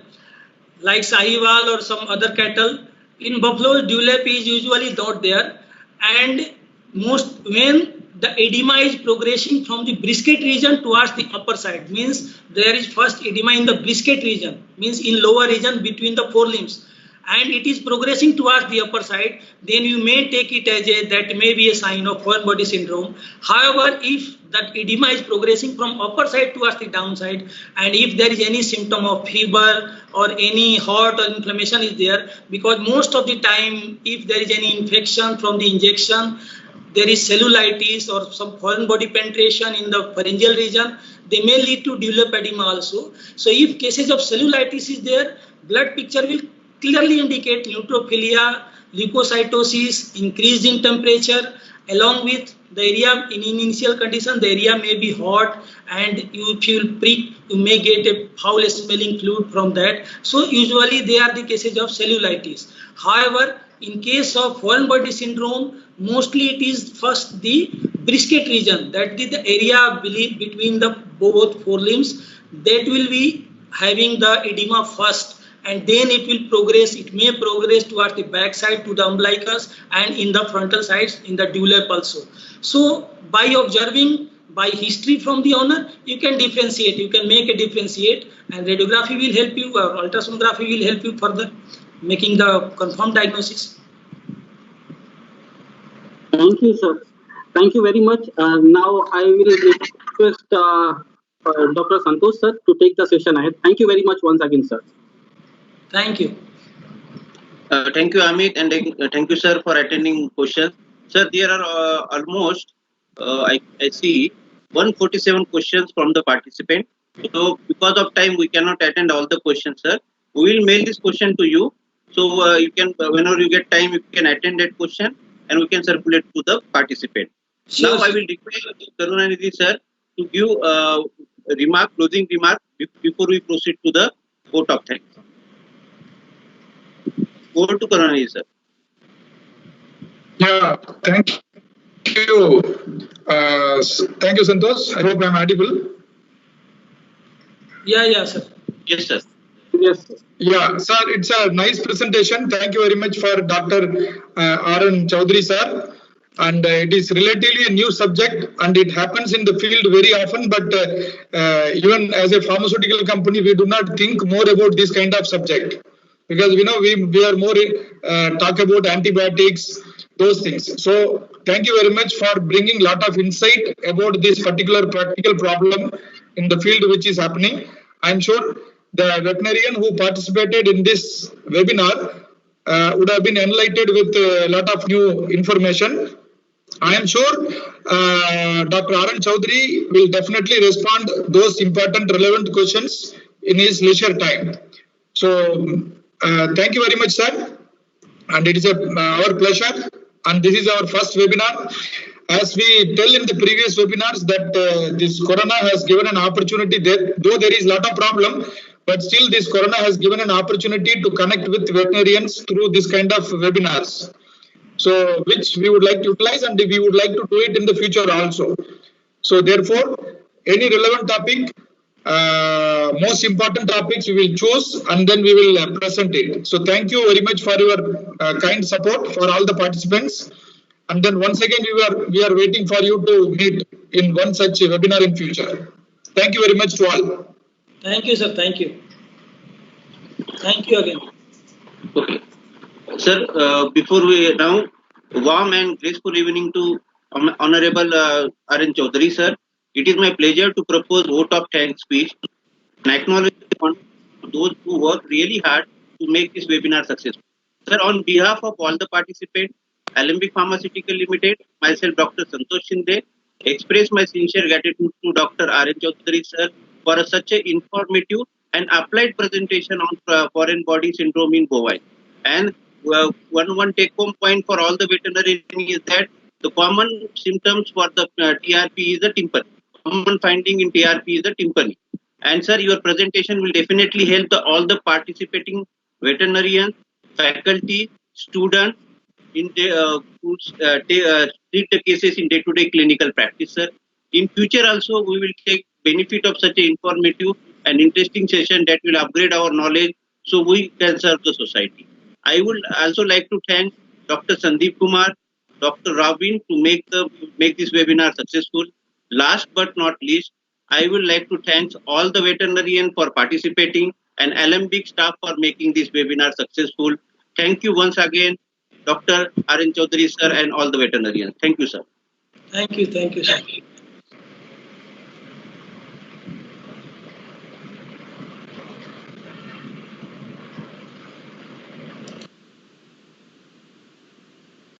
like Sahiwal or some other cattle. in buffalo, dewlap is usually not there, and most when the edema is progressing from the brisket region towards the upper side, means there is first edema in the brisket region, means in lower region between the forelimbs, and it is progressing towards the upper side, then you may take it as that may be a sign of foreign body syndrome. However, if that edema is progressing from upper side towards the downside, and if there is any symptom of fever or any hot or inflammation is there, because most of the time if there is any infection from the injection, there is cellulitis or some foreign body penetration in the pharyngeal region, they may lead to dewlap edema also. So if cases of cellulitis is there, blood picture will clearly indicate neutrophilia, leukocytosis, increase in temperature, along with the area in initial condition, the area may be hot, and you feel prick, you may get a foul smelling fluid from that. So usually they are the cases of cellulitis. However, in case of foreign body syndrome, mostly it is first the brisket region, that is the area between the both forelimbs, that will be having the edema first, and then it will progress, it may progress towards the back side to the umbilicus and in the frontal sides in the dewlap also. So by observing, by history from the owner, you can differentiate, you can make a differentiate, and radiography will help you, or ultrasonography will help you further making the confirmed diagnosis. Thank you, sir. Thank you very much. Now I will request Dr. Santosh sir to take the session ahead. Thank you very much once again, sir. Thank you. Thank you, Amit, and thank you, sir, for attending questions. Sir, there are almost, I see, 147 questions from the participant. So, because of time, we cannot attend all the questions, sir. We will mail this question to you. So, you can, whenever you get time, you can attend that question, and we can circulate to the participant. Sure, Now, I will request Karunanidhi, sir, to give closing remark before we proceed to the vote of thanks. Over to Karunanidhi, sir. Yeah, thank you. Thank you, Santosh. I hope I'm audible. Yeah, sir. Yes, sir. Yes, sir. Yeah, sir, it's a nice presentation. Thank you very much for Dr. R.N. Chaudhary, sir. And it is relatively a new subject, and it happens in the field very often. But even as a pharmaceutical company, we do not think more about this kind of subject, because we are more talk about antibiotics, those things. So thank you very much for bringing a lot of insight about this particular practical problem in the field which is happening. I'm sure the veterinarian who participated in this webinar would have been enlightened with a lot of new information. I am sure Dr. R.N. Chaudhary will definitely respond those important relevant questions in his leisure time. So thank you very much, sir. And it is our pleasure. And this is our first webinar. As we tell in the previous webinars that this corona has given an opportunity, though there is a lot of problem, but still this corona has given an opportunity to connect with veterinarians through this kind of webinars. So which we would like to utilize, and we would like to do it in the future also. So therefore, any relevant topic, most important topics we will choose, and then we will present it. So thank you very much for your kind support for all the participants. And then once again, we are waiting for you to meet in one such webinar in future. Thank you very much to all. Thank you, sir. Thank you. Thank you again. Okay. Sir, before we now, warm and graceful evening to Honorable R.N. Chaudhary, sir. It is my pleasure to propose vote of thanks speech and acknowledge those who work really hard to make this webinar successful. Sir, on behalf of all the participants, Alembic Pharmaceutical Limited, myself, Dr. Santosh Shinde, express my sincere gratitude to Dr. R.N. Chaudhary, sir, for such an informative and applied presentation on foreign body syndrome in bovine. And one take-home point for all the veterinarians is that the common symptoms for the TRP is the tympani. Common finding in TRP is the tympani. And sir, your presentation will definitely help all the participating veterinarians, faculty, students in treat the cases in day-to-day clinical practice, sir. In future also, we will take benefit of such an informative and interesting session that will upgrade our knowledge so we can serve the society. I would also like to thank Dr. Sandeep Kumar, Dr. Robin to make this webinar successful. Last but not least, I would like to thank all the veterinarians for participating and Alembic staff for making this webinar successful. Thank you once again, Dr. R.N. Chaudhary sir and all the veterinarians. Thank you, sir. Thank you, sir.